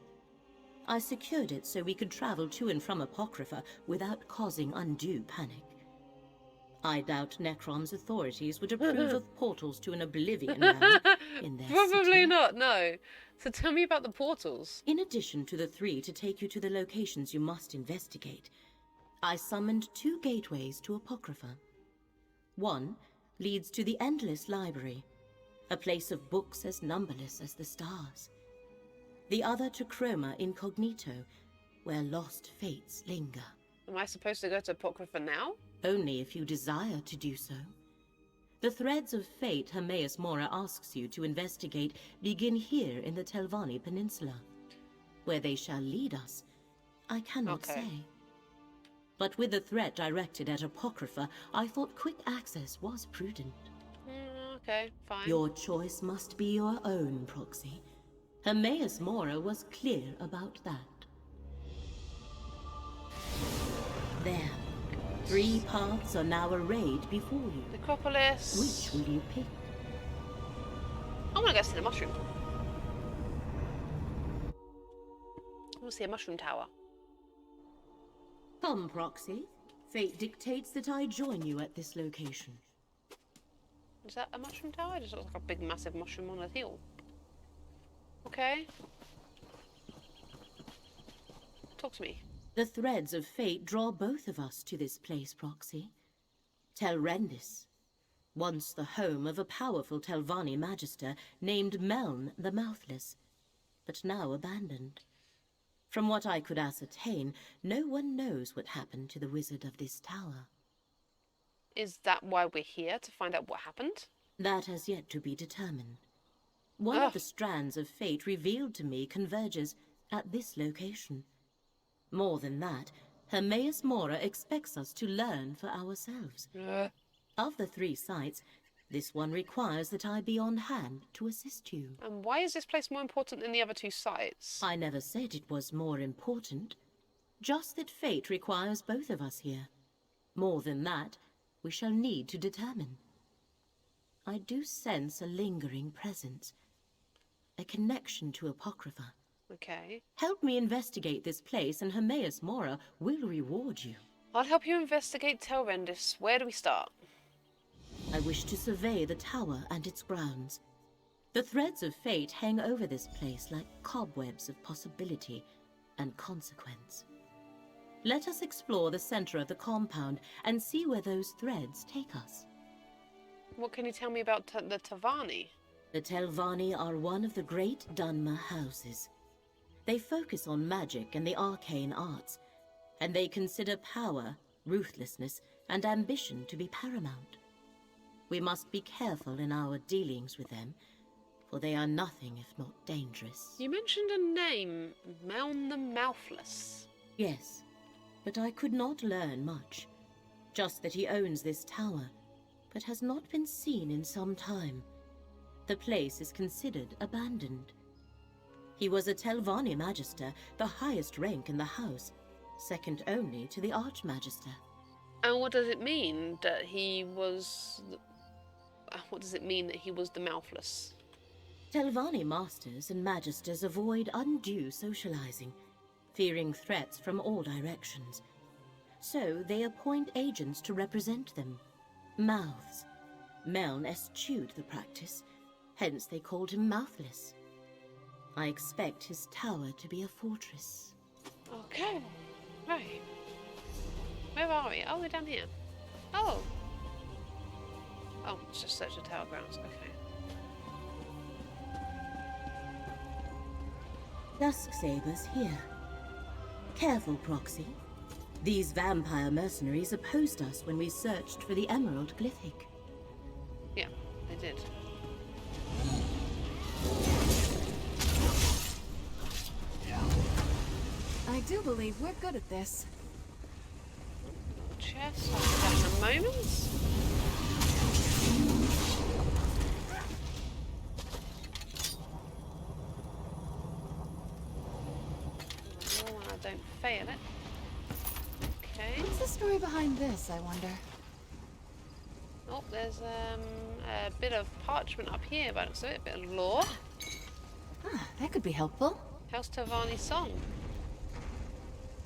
E: I secured it so we could travel to and from Apocrypha without causing undue panic. I doubt Necrom's authorities would approve of portals to an oblivion realm in their
A: Probably
E: city.
A: not, no. So tell me about the portals.
E: In addition to the 3 to take you to the locations you must investigate, I summoned 2 gateways to Apocrypha. One leads to the Endless Library, a place of books as numberless as the stars. The other to Chroma Incognito, where lost fates linger.
A: Am I supposed to go to Apocrypha now?
E: Only if you desire to do so. The threads of fate Hermaeus Mora asks you to investigate begin here in the Telvanni Peninsula. Where they shall lead us, I cannot say. But with the threat directed at Apocrypha, I thought quick access was prudent.
A: Okay, fine.
E: Your choice must be your own, Proxy. Hermaeus Mora was clear about that. There. 3 paths are now arrayed before you.
A: Necropolis.
E: Which will you pick?
A: I want to go see the mushroom. I want to see a mushroom tower.
E: Come, Proxy. Fate dictates that I join you at this location.
A: Is that a mushroom tower? It just looks like a big, massive mushroom on a hill. Okay. Talk to me.
E: The threads of fate draw both of us to this place, Proxy. Telrendis, once the home of a powerful Telvanni magister named Meln the Mouthless, but now abandoned. From what I could ascertain, no one knows what happened to the wizard of this tower.
A: Is that why we're here, to find out what happened?
E: That has yet to be determined. One of the strands of fate revealed to me converges at this location. More than that, Hermaeus Mora expects us to learn for ourselves. Of the 3 sites, this one requires that I be on hand to assist you.
A: And why is this place more important than the other 2 sites?
E: I never said it was more important. Just that fate requires both of us here. More than that, we shall need to determine. I do sense a lingering presence. A connection to Apocrypha.
A: Okay.
E: Help me investigate this place and Hermaeus Mora will reward you.
A: I'll help you investigate Telrendis. Where do we start?
E: I wish to survey the tower and its grounds. The threads of fate hang over this place like cobwebs of possibility and consequence. Let us explore the center of the compound and see where those threads take us.
A: What can you tell me about the Tavani?
E: The Telvanni are one of the great Dunmer houses. They focus on magic and the arcane arts, and they consider power, ruthlessness, and ambition to be paramount. We must be careful in our dealings with them, for they are nothing if not dangerous.
A: You mentioned a name, Meln the Mouthless.
E: Yes, but I could not learn much. Just that he owns this tower, but has not been seen in some time. The place is considered abandoned. He was a Telvanni Magister, the highest rank in the house, second only to the Archmagister.
A: And what does it mean that he was... What does it mean that he was the Mouthless?
E: Telvanni Masters and Magisters avoid undue socializing, fearing threats from all directions. So they appoint agents to represent them. Mouths. Meln eschewed the practice, hence they called him Mouthless. I expect his tower to be a fortress.
A: Okay, right. Where are we? Oh, we're down here. Oh. Oh, it's just search the tower grounds. Okay.
E: Dusk-sabers here. Careful, Proxy. These vampire mercenaries opposed us when we searched for the Emerald Glyphic.
A: Yeah, they did.
B: I do believe we're good at this.
A: Chest, I'll do that in a moment. Oh, I don't fail it. Okay.
B: What's the story behind this, I wonder?
A: Oh, there's a bit of parchment up here, by the looks of it, a bit of lore.
B: Ah, that could be helpful.
A: House Tavani song.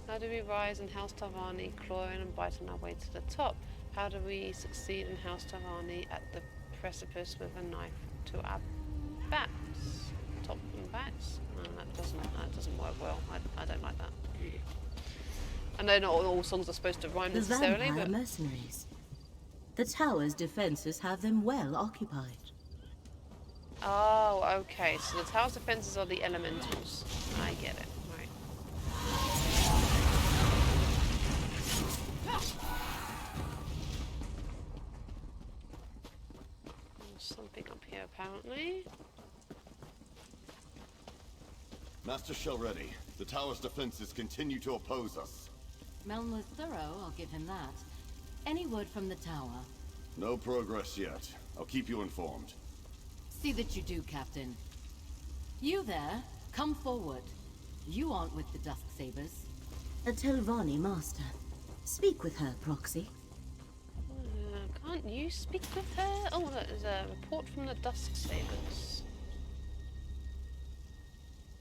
A: How do we rise in House Tavani, clawing and biting our way to the top? How do we succeed in House Tavani at the precipice with a knife to our backs? Top and backs? No, that doesn't work well. I don't like that. I know not all songs are supposed to rhyme
E: The
A: necessarily,
E: vampire
A: but...
E: mercenaries. The tower's defenses have them well occupied.
A: Oh, okay. So the tower's defenses are the elementals. I get it. Right. There's something up here, apparently.
J: Master Shell ready. The tower's defenses continue to oppose us.
B: Meln was thorough, I'll give him that. Any word from the tower?
J: No progress yet. I'll keep you informed.
B: See that you do, Captain. You there, come forward. You aren't with the Dusk-sabers.
E: A Telvanni master. Speak with her, Proxy.
A: Can't you speak with her? Oh, look, there's a report from the Dusk-sabers.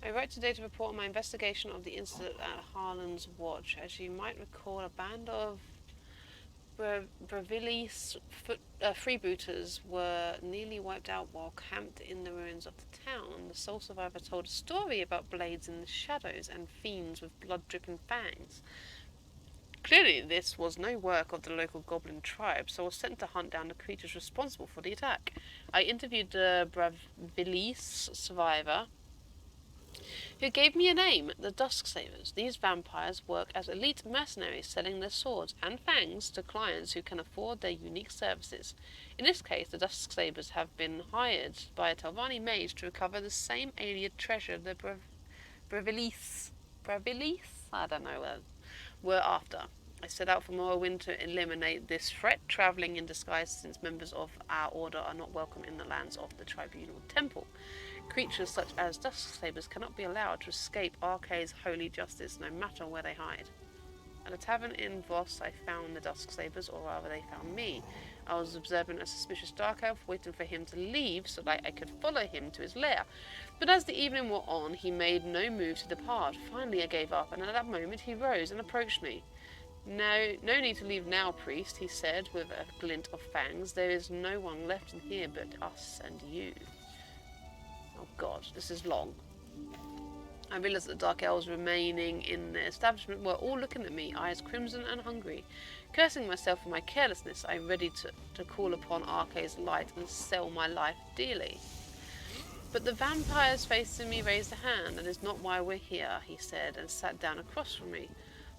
A: I write today to report on my investigation of the incident at Harlan's Watch. As you might recall, a band of Bravili freebooters were nearly wiped out while camped in the ruins of the town. The sole survivor told a story about blades in the shadows and fiends with blood-dripping fangs. Clearly, this was no work of the local goblin tribe, so I was sent to hunt down the creatures responsible for the attack. I interviewed the Bravili survivor, who gave me a name, the Dusksabers. These vampires work as elite mercenaries, selling their swords and fangs to clients who can afford their unique services. In this case, the Dusksabers have been hired by a Telvanni mage to recover the same alien treasure the Brevilis, I don't know, were after. I set out for Morrowind to eliminate this threat, travelling in disguise since members of our order are not welcome in the lands of the Tribunal Temple. Creatures such as Dusksabers cannot be allowed to escape Arcade's holy justice, no matter where they hide. At a tavern in Voss, I found the Dusksabers, or rather they found me. I was observing a suspicious dark elf, waiting for him to leave so that I could follow him to his lair. But as the evening wore on, he made no move to depart. Finally I gave up, and at that moment he rose and approached me. No need to leave now, priest, he said with a glint of fangs. There is no one left in here but us and you. Oh god, this is long. I realised that the dark elves remaining in the establishment were all looking at me, eyes crimson and hungry. Cursing myself for my carelessness, I ready to call upon Arcade's light and sell my life dearly. But the vampires facing me raised a hand. That is not why we're here, he said, and sat down across from me.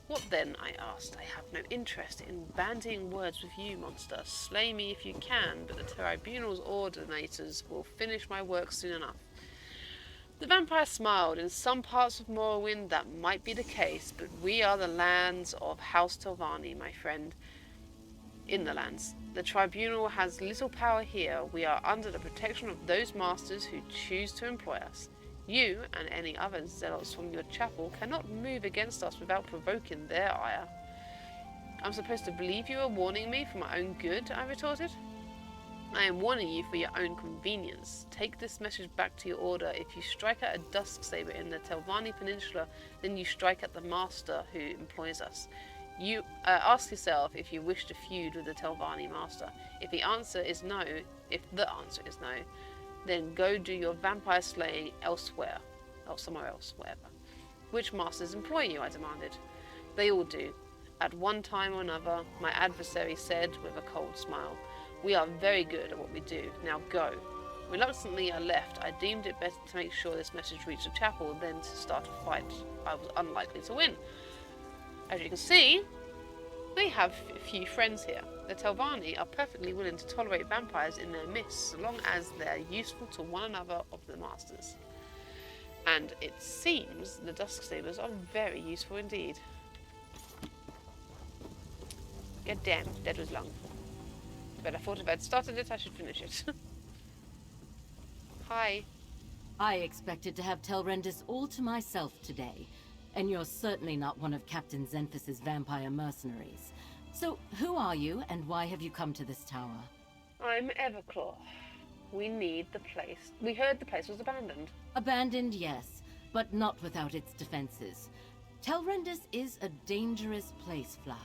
A: What then? I asked. I have no interest in bandying words with you, monster. Slay me if you can, but the Tribunal's ordinators will finish my work soon enough. The vampire smiled. In some parts of Morrowind that might be the case, but we are the lands of House Telvanni, my friend. In the lands. The Tribunal has little power here. We are under the protection of those masters who choose to employ us. You and any other zealots from your chapel cannot move against us without provoking their ire. I'm supposed to believe you are warning me for my own good, I retorted. I am warning you for your own convenience. Take this message back to your order. If you strike at a Dusksaber in the Telvanni Peninsula, then you strike at the master who employs us. You ask yourself if you wish to feud with the Telvanni master. If the answer is no, then go do your vampire slaying elsewhere. Or somewhere else, whatever. Which masters employ you? I demanded. They all do. At one time or another, my adversary said with a cold smile. We are very good at what we do. Now go. Reluctantly, I left. I deemed it better to make sure this message reached the chapel than to start a fight I was unlikely to win. As you can see, we have a few friends here. The Telvanni are perfectly willing to tolerate vampires in their midst, so long as they are useful to one another of the masters. And it seems the Dusksabers are very useful indeed. God damn, that was long. But I thought if I'd started it, I should finish it. Hi.
B: I expected to have Telrendis all to myself today, and you're certainly not one of Captain Xenphis' vampire mercenaries. So, who are you, and why have you come to this tower?
A: I'm Everclaw. We need the place. We heard the place was abandoned.
B: Abandoned, yes, but not without its defenses. Telrendis is a dangerous place, Fla.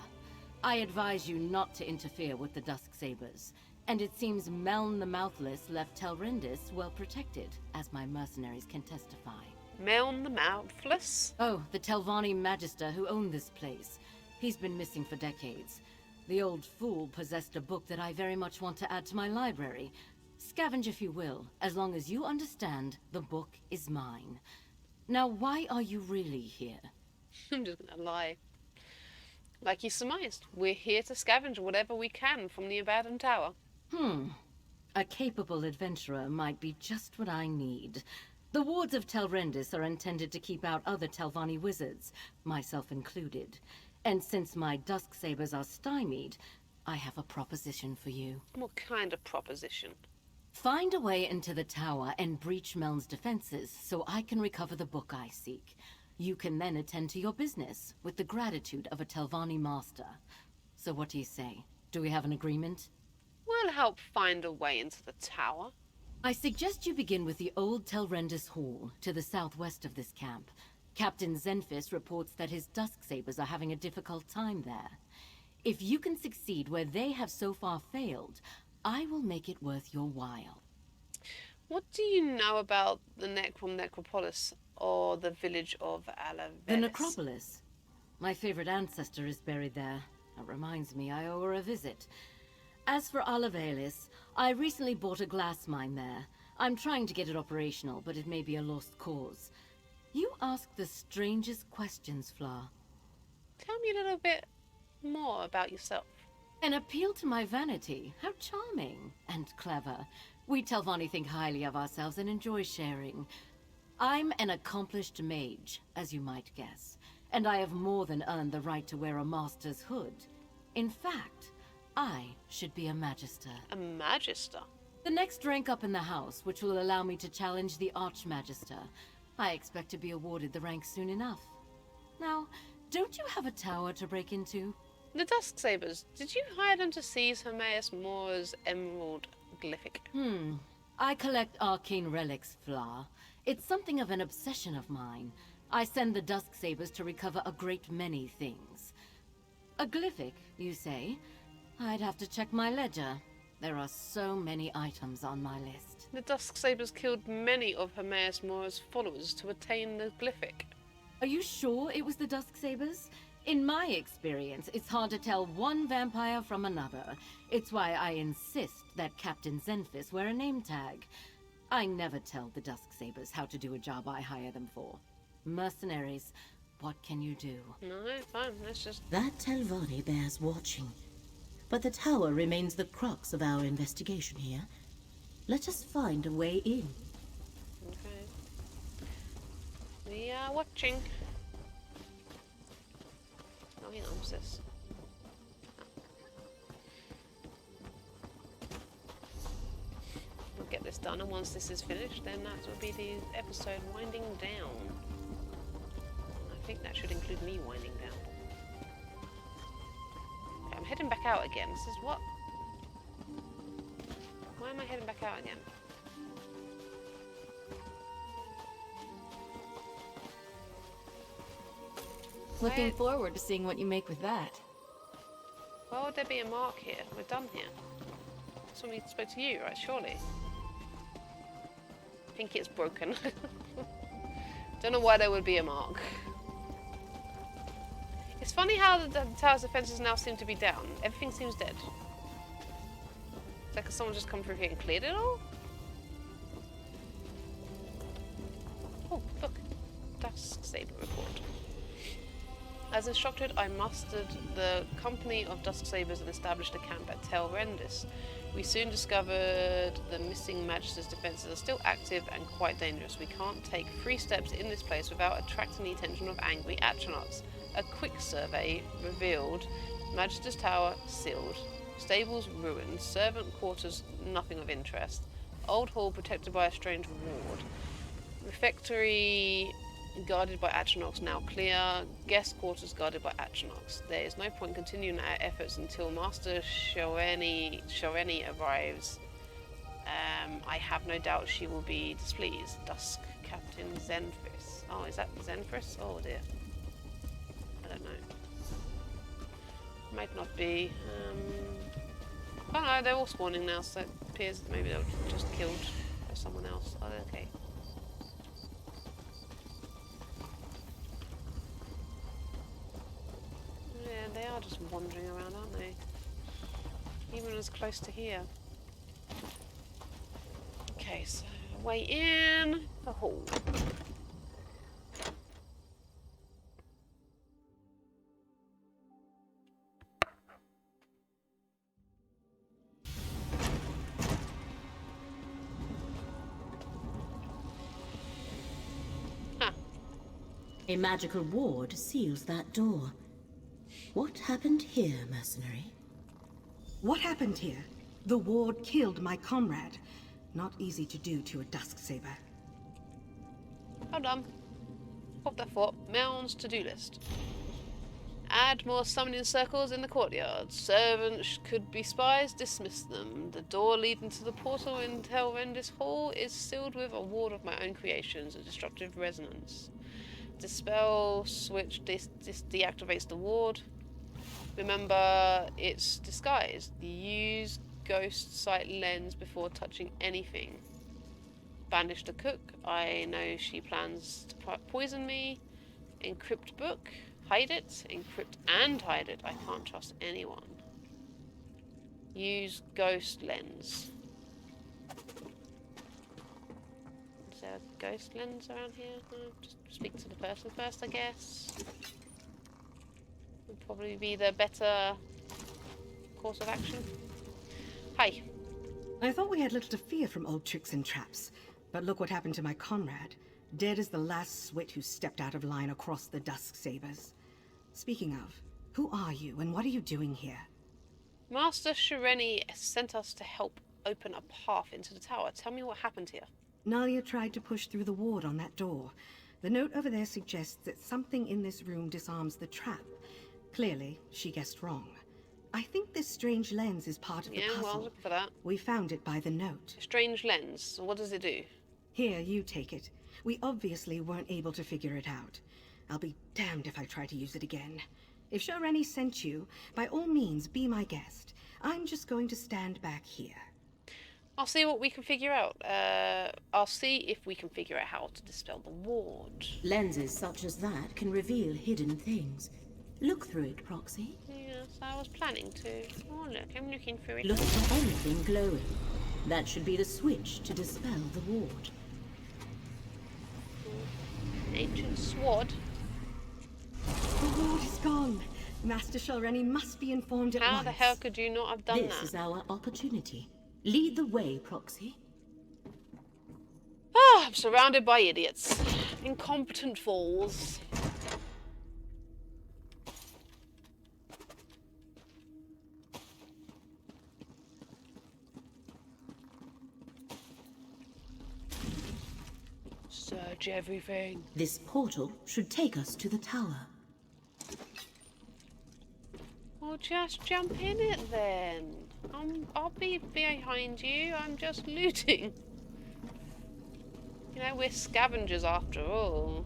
B: I advise you not to interfere with the Dusksabers, and it seems Meln the Mouthless left Telrendis well protected, as my mercenaries can testify.
A: Meln the Mouthless?
B: Oh, the Telvanni Magister who owned this place. He's been missing for decades. The old fool possessed a book that I very much want to add to my library. Scavenge if you will, as long as you understand the book is mine. Now, why are you really here?
A: I'm just gonna lie. Like you surmised, we're here to scavenge whatever we can from the abandoned tower.
B: A capable adventurer might be just what I need. The wards of Telrendis are intended to keep out other Telvanni wizards, myself included. And since my Dusksabers are stymied, I have a proposition for you.
A: What kind of proposition?
B: Find a way into the tower and breach Meln's defenses so I can recover the book I seek. You can then attend to your business with the gratitude of a Telvanni master. So what do you say? Do we have an agreement?
A: We'll help find a way into the tower.
B: I suggest you begin with the old Telrendis Hall, to the southwest of this camp. Captain Xenphis reports that his Dusksabers are having a difficult time there. If you can succeed where they have so far failed, I will make it worth your while.
A: What do you know about the Necrom Necropolis, or the village of Alavelis?
B: The Necropolis? My favorite ancestor is buried there. That reminds me I owe her a visit. As for Alavelis, I recently bought a glass mine there. I'm trying to get it operational, but it may be a lost cause. You ask the strangest questions, Fla.
A: Tell me a little bit more about yourself.
B: An appeal to my vanity. How charming and clever. We Telvanni think highly of ourselves and enjoy sharing. I'm an accomplished mage, as you might guess, and I have more than earned the right to wear a master's hood. In fact, I should be a magister.
A: A magister?
B: The next rank up in the house, which will allow me to challenge the Archmagister. I expect to be awarded the rank soon enough. Now, don't you have a tower to break into?
A: The Dusksabers, did you hire them to seize Hermaeus Mora's emerald glyphic?
B: I collect arcane relics, Fla. It's something of an obsession of mine. I send the Dusksabers to recover a great many things. A glyphic, you say? I'd have to check my ledger. There are so many items on my list.
A: The Dusksabers killed many of Hermaeus Mora's followers to attain the glyphic.
B: Are you sure it was the Dusksabers? In my experience, it's hard to tell one vampire from another. It's why I insist that Captain Zenfis wear a name tag. I never tell the Dusksabers how to do a job I hire them for. Mercenaries, what can you do?
A: No, fine, let's just...
E: That Telvanni bears watching. But the tower remains the crux of our investigation here. Let us find a way in.
A: Okay. We are watching. Oh, hang on, what's this? We'll get this done, and once this is finished, then that will be the episode winding down. I think that should include me winding down. Okay, I'm heading back out again. This is what? Why am I heading back out again?
G: Looking forward to seeing what you make with that.
A: Why would there be a mark here? We're done here. Somebody spoke to you, right? Surely. I think it's broken. Don't know why there would be a mark. It's funny how the tower's defenses now seem to be down. Everything seems dead. It's like someone just come through here and cleared it all? Oh, look. Dusksaber report. As instructed, I mustered the company of Dusksabers and established a camp at Tel Rendis. We soon discovered the missing Magister's defences are still active and quite dangerous. We can't take 3 steps in this place without attracting the attention of angry Atronachs. A quick survey revealed Magister's tower sealed, stables ruined, servant quarters nothing of interest, old hall protected by a strange ward, refectory guarded by Atronachs now clear, guest quarters guarded by Atronachs. There is no point continuing our efforts until Master Shoreni arrives. I have no doubt she will be displeased. Dusk Captain Zenfris. Oh, is that Zenfris? Oh dear. I don't know. Might not be. Oh no, they're all spawning now, so it appears that maybe they were just killed by someone else. Oh, okay. Yeah, they are just wandering around, aren't they? Even as close to here. Okay, so way in the hall.
E: A magical ward seals that door. What happened here, mercenary?
K: What happened here? The ward killed my comrade. Not easy to do to a Dusksaber.
A: Hold on. Pop that for Meln's to-do list. Add more summoning circles in the courtyard. Servants could be spies, dismiss them. The door leading to the portal in Tel Rendis Hall is sealed with a ward of my own creations, a destructive resonance. Dispel switch deactivates the ward. Remember, it's disguised. Use ghost sight lens before touching anything. Banish the cook. I know she plans to poison me. Encrypt book. Hide it. Encrypt and hide it. I can't trust anyone. Use ghost lens. there a ghost lens around here? Just speak to the person first, I guess. Would probably be the better course of action. Hi.
K: I thought we had little to fear from old tricks and traps, but look what happened to my comrade. Dead as the last swit who stepped out of line across the Dusk Sabers. Speaking of, who are you and what are you doing here?
A: Master Shireni sent us to help open a path into the tower. Tell me what happened here.
K: Nalia tried to push through the ward on that door. The note over there suggests that something in this room disarms the trap. Clearly, she guessed wrong. I think this strange lens is part of the puzzle.
A: Well, I was looking for that.
K: We found it by the note.
A: Strange lens. What does it do?
K: Here, you take it. We obviously weren't able to figure it out. I'll be damned if I try to use it again. If Shireni sent you, by all means, be my guest. I'm just going to stand back here.
A: I'll see what we can figure out. I'll see if we can figure out how to dispel the ward.
E: Lenses such as that can reveal hidden things. Look through it, Proxy.
A: Yes, I was planning to. Oh, look, I'm looking through it.
E: Look for anything glowing. That should be the switch to dispel the ward.
A: Ancient sword.
K: The ward is gone. Master Shireni must be informed at once.
A: How the hell could you not have done that?
E: This is our opportunity. Lead the way, Proxy.
A: Ah, I'm surrounded by idiots. Incompetent fools. Search everything.
E: This portal should take us to the tower.
A: Well, just jump in it then. I'll be behind you. I'm just looting. You know, we're scavengers after all.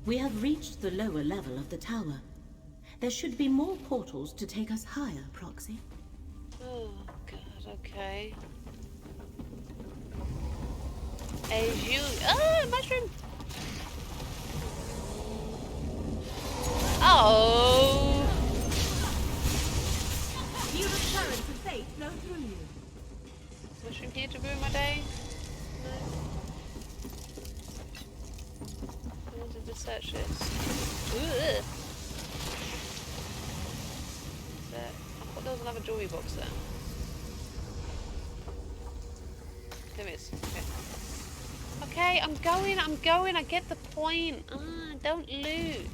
E: We have reached the lower level of the tower. There should be more portals to take us higher, Proxy.
A: Oh, God, okay. As you... Ah, mushroom! Oh!
K: Feel the currents of fate flow through you.
A: Mushroom here to ruin my day? No. I wanted to search this. Ugh. I thought there was another jewelry box there. There is. Okay, I'm going. I get the point. Don't loot.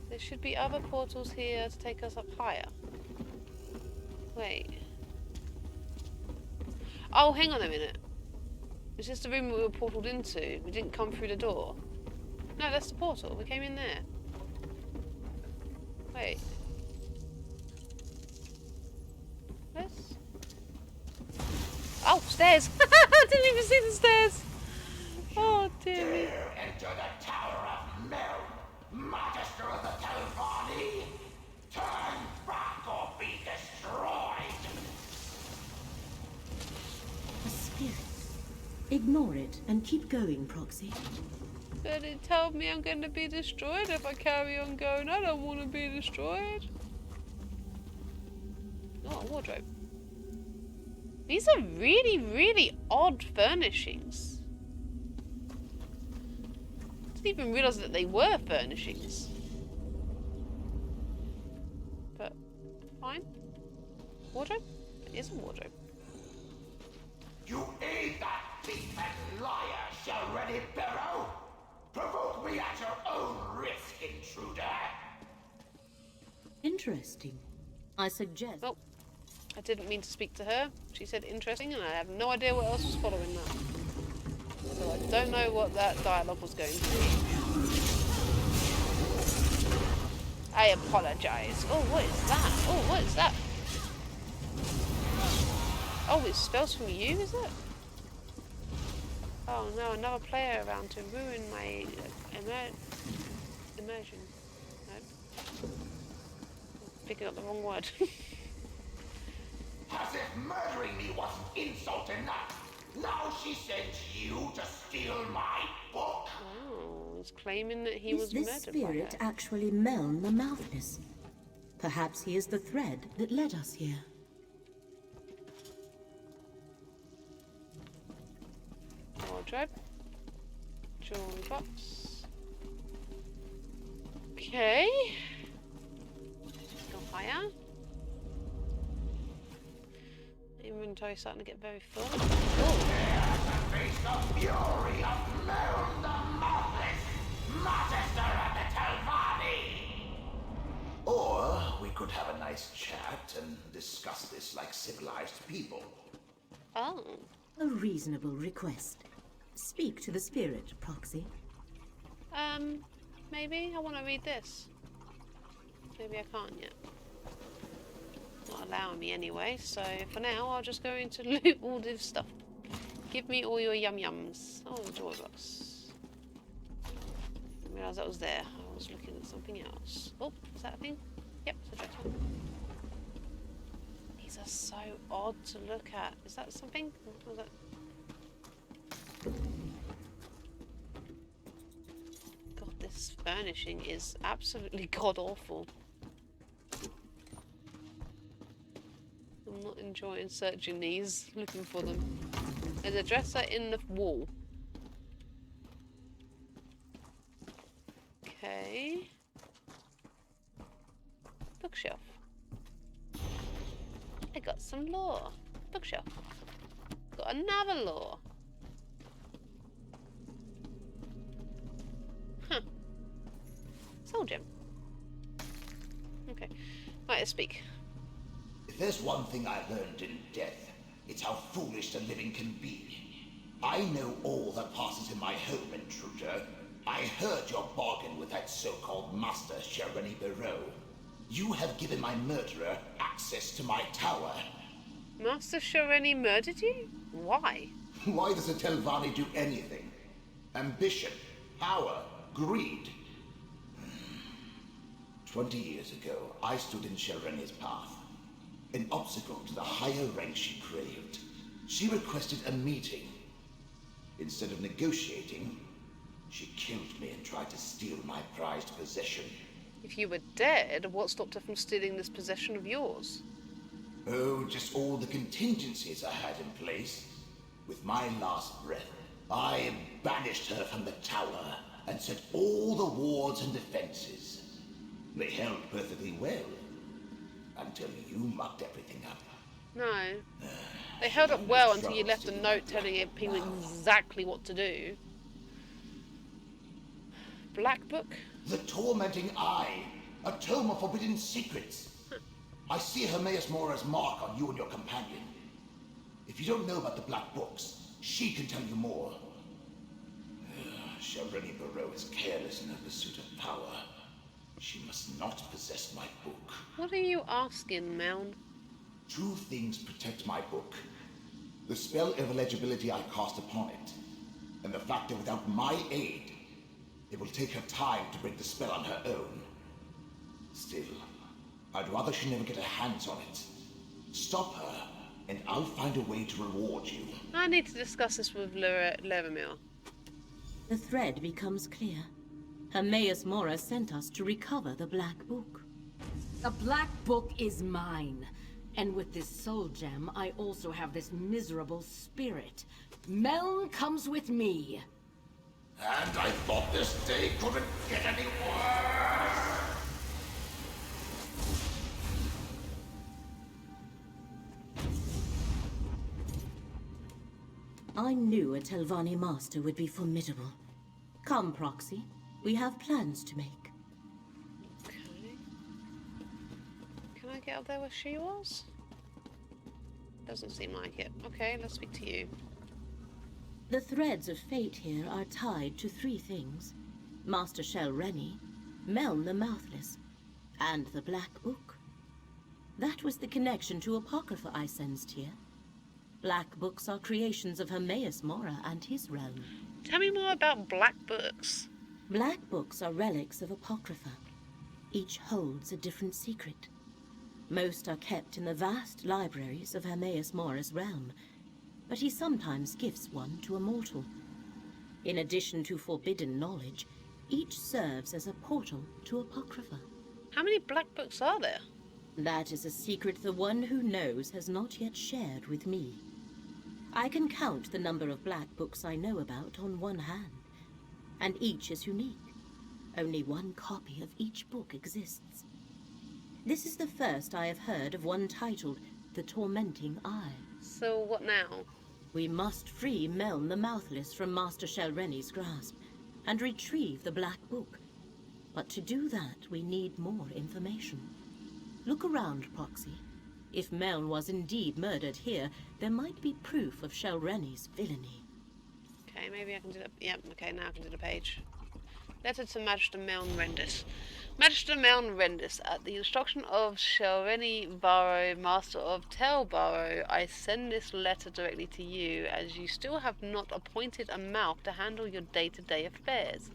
A: There should be other portals here to take us up higher. Wait. Oh, hang on a minute. Is this the room we were portaled into? We didn't come through the door. No, that's the portal. We came in there. Wait. This? Oh, stairs! I didn't even see the stairs! Oh, dear me.
L: Enter the Tower of Mel, Magister of the Telvani. Turn back or be destroyed.
E: A spirit. Ignore it and keep going, Proxy.
A: But it told me I'm going to be destroyed if I carry on going. I don't want to be destroyed. Oh, a wardrobe. These are really, really odd furnishings. I didn't even realise that they were furnishings. But, fine. Wardrobe? It is a wardrobe.
L: You aid that thief and liar, Shireni Barrow. Provoke me at your own risk, intruder.
E: Interesting. I suggest...
A: Oh, I didn't mean to speak to her. She said interesting, and I have no idea what else was following that. So I don't know what that dialogue was going to be. I apologize. Oh, what is that? Oh, what is that? Oh, it's spells from you, is it? Oh no, another player around to ruin my immersion. No. Picking up the wrong word.
L: As if murdering me wasn't insult enough. Now she sends you to steal my book.
A: Oh, he's claiming that he was
E: Is
A: murdered
E: this spirit
A: by her.
E: actually Meln the Mouthless? Perhaps he is the thread that led us here.
A: wardrobe. Jewelry box. Okay. Go higher. Inventory starting to get very full.
L: Face the fury of Leramil the Mouthless, Master of the Telvanni! Or we could have a nice chat and discuss this like civilized people.
A: Oh.
E: A reasonable request. Speak to the spirit, Proxy.
A: Maybe I want to read this. Maybe I can't yet. Not allowing me anyway, so for now I'll just go into loot all this stuff. Give me all your yum-yums. Oh, joy box. Didn't realise that was there. I was looking at something else. Oh, is that a thing? Yep, it's a dress one. These are so odd to look at. Is that something? What was that? God, this furnishing is absolutely god-awful. I'm not enjoying searching these, looking for them. There's a dresser in the wall. Okay. Bookshelf. I got some lore. Bookshelf. Got another lore. Huh. Soul gem. Okay. Right, let's speak.
L: If there's one thing I learned in death, it's how foolish the living can be. I know all that passes in my home, intruder. I heard your bargain with that so-called Master Shareni Barrow. You have given my murderer access to my tower.
A: Master Shareni murdered you? Why?
L: Why does a Telvanni do anything? Ambition, power, greed. 20 years ago, I stood in Shareni's path. An obstacle to the higher rank she craved. She requested a meeting. Instead of negotiating, she killed me and tried to steal my prized possession.
A: If you were dead, what stopped her from stealing this possession of yours?
L: Oh, just all the contingencies I had in place. With my last breath, I banished her from the tower and set all the wards and defenses. They held perfectly well. Until you mucked everything up.
A: No. They held up well until you left a note telling people exactly what to do. Black Book?
L: The Tormenting Eye. A tome of forbidden secrets. I see Hermaeus Mora's mark on you and your companion. If you don't know about the Black Books, she can tell you more. Shareni Barrow is careless in her pursuit of power. She must not possess my book.
A: What are you asking, Meln?
L: Two things protect my book. The spell of illegibility I cast upon it, and the fact that without my aid, it will take her time to break the spell on her own. Still, I'd rather she never get her hands on it. Stop her, and I'll find a way to reward you.
A: I need to discuss this with Leramil.
E: The thread becomes clear. Hermaeus Mora sent us to recover the Black Book.
B: The Black Book is mine. And with this soul gem, I also have this miserable spirit. Meln comes with me.
L: And I thought this day couldn't get any worse!
E: I knew a Telvanni master would be formidable. Come, Proxy. We have plans to make.
A: Okay. Can I get up there where she was? Doesn't seem like it. Okay, let's speak to you.
E: The threads of fate here are tied to three things. Master Shareni, Meln the Mouthless, and the Black Book. That was the connection to Apocrypha I sensed here. Black Books are creations of Hermaeus Mora and his realm.
A: Tell me more about Black Books.
E: Black Books are relics of Apocrypha. Each holds a different secret. Most are kept in the vast libraries of Hermaeus Mora's realm, but he sometimes gifts one to a mortal. In addition to forbidden knowledge, each serves as a portal to Apocrypha.
A: How many Black Books are there?
E: That is a secret the one who knows has not yet shared with me. I can count the number of black books I know about on one hand, and each is unique. Only one copy of each book exists. This is the first I have heard of one titled The Tormenting Eye.
A: So what now?
E: We must free Meln the Mouthless from Master Shelreni's grasp and retrieve the Black Book. But to do that, we need more information. Look around, Proxy. If Meln was indeed murdered here, there might be proof of Shelreni's villainy.
A: Okay, maybe I can do that. Yep, okay, now I can do the page. Letter to Magister Meln Rendis. Magister Meln Rendis, at the instruction of Shelreni Barrow, Master of Tel Barrow, I send this letter directly to you, as you still have not appointed a mouth to handle your day-to-day affairs.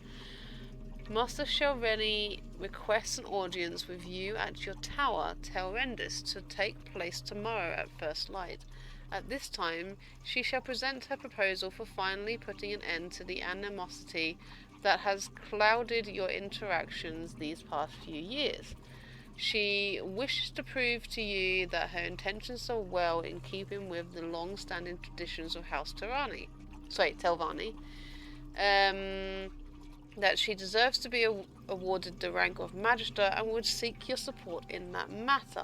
A: Master Shelreni requests an audience with you at your tower, Tel Rendis, to take place tomorrow at first light. At this time, she shall present her proposal for finally putting an end to the animosity that has clouded your interactions these past few years. She wishes to prove to you that her intentions are well in keeping with the long-standing traditions of House Telvanni. That she deserves to be awarded the rank of Magister and would seek your support in that matter.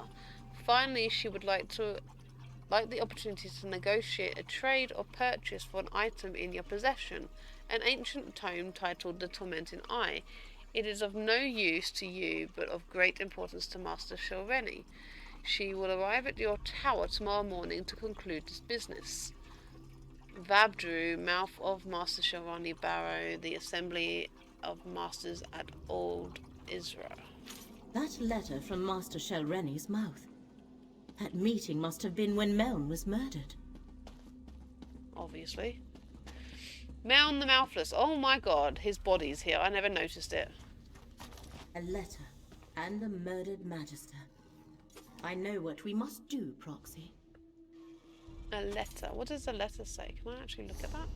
A: Finally, she would like the opportunity to negotiate a trade or purchase for an item in your possession, an ancient tome titled The Tormenting Eye. It is of no use to you, but of great importance to Master Shelreni. She will arrive at your tower tomorrow morning to conclude this business. Vabdru, mouth of Master Shelreni Barrow, the Assembly of Masters at Old Isra.
E: That letter from Master Shelreni's mouth. That meeting must have been when Meln was murdered.
A: Obviously. Meln the Mouthless. Oh my god, his body's here. I never noticed it.
E: A letter and a murdered Magister. I know what we must do, Proxy.
A: A letter. What does the letter say? Can I actually look at that?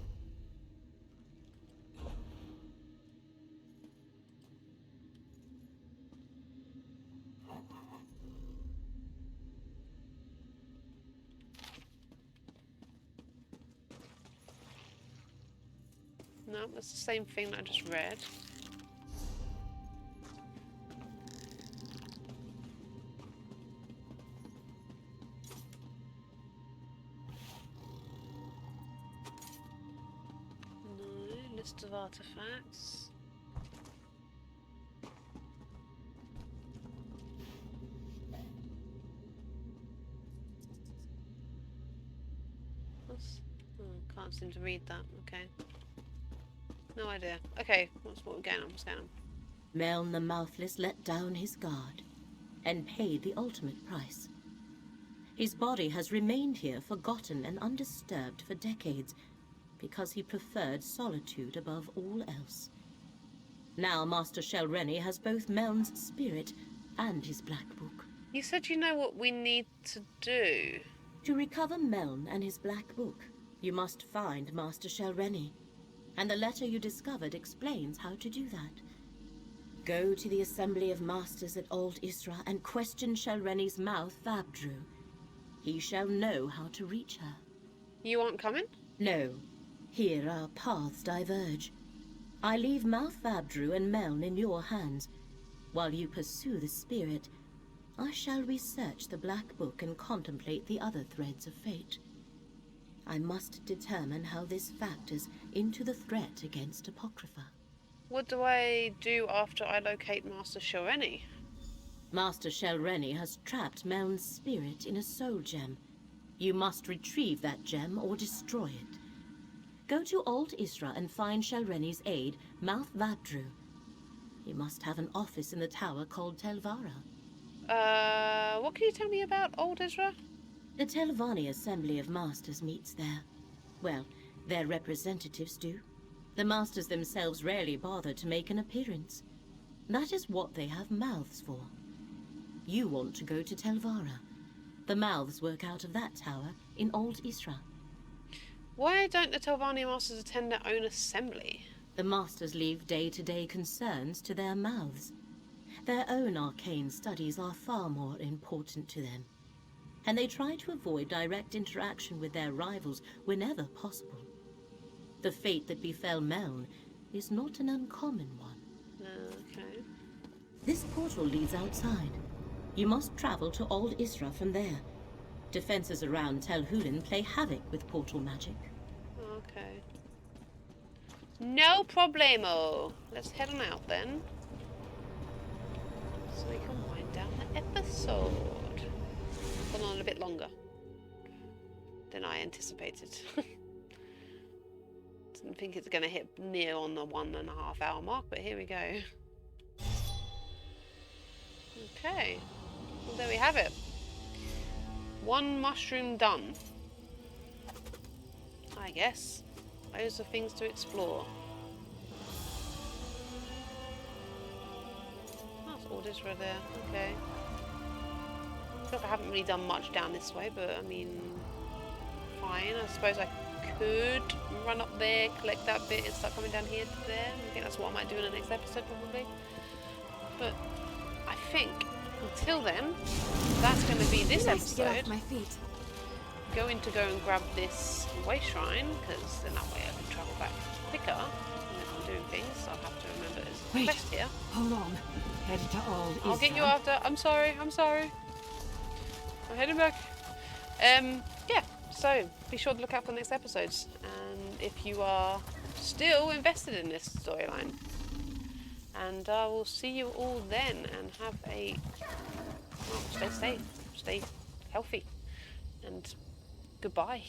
A: No, that's the same thing that I just read. No, list of artifacts. Can't seem to read that. Okay. No idea. Okay, what's going on? What's going on?
E: Meln the Mouthless let down his guard and paid the ultimate price. His body has remained here forgotten and undisturbed for decades because he preferred solitude above all else. Now Master Shelreni has both Meln's spirit and his Black Book.
A: You said you know what we need to do.
E: To recover Meln and his Black Book, you must find Master Shelreni. And the letter you discovered explains how to do that. Go to the Assembly of Masters at Old Isra and question Shelreni's mouth, Vabdru. He shall know how to reach her.
A: You aren't coming?
E: No. Here our paths diverge. I leave Mouth Vabdru and Meln in your hands. While you pursue the spirit, I shall research the Black Book and contemplate the other threads of fate. I must determine how this factors into the threat against Apocrypha.
A: What do I do after I locate Master Shelreni?
E: Master Shelreni has trapped Meln's spirit in a soul gem. You must retrieve that gem or destroy it. Go to Old Isra and find Shelreni's aide, Mouth Vabdru. He must have an office in the tower called Telvara.
A: What can you tell me about Old Isra?
E: The Telvanni Assembly of Masters meets there. Well, their representatives do. The Masters themselves rarely bother to make an appearance. That is what they have mouths for. You want to go to Telvara. The mouths work out of that tower in Old Isra.
A: Why don't the Telvanni Masters attend their own assembly?
E: The Masters leave day-to-day concerns to their mouths. Their own arcane studies are far more important to them. and they try to avoid direct interaction with their rivals whenever possible. The fate that befell Meln is not an uncommon one.
A: Okay.
E: This portal leads outside. You must travel to Old Isra from there. Defenses around Tel Hulin play havoc with portal magic.
A: Okay. No problemo. Let's head on out then. So we can wind down the episode. Gone on a bit longer than I anticipated. Didn't think it's going to hit near on the 1.5 hour mark, but here we go. Okay. Well, there we have it. One mushroom done. I guess. Those are things to explore. That's orders right there. Okay. I feel like I haven't really done much down this way, but I mean, fine. I suppose I could run up there, collect that bit, and start coming down here to there. I think that's what I might do in the next episode, probably. But I think until then, that's going to be this episode.
G: Get off my feet.
A: Going to go and grab this way shrine, because then that way I can travel back quicker. And if I'm doing things, I'll have to remember there's a quest here.
K: Hold on. Head to Old Isra.
A: I'll get you after. I'm sorry. I'm heading back. Yeah, so be sure to look out for the next episodes. And if you are still invested in this storyline. And I will see you all then, and have a... well, stay safe, stay healthy, and goodbye.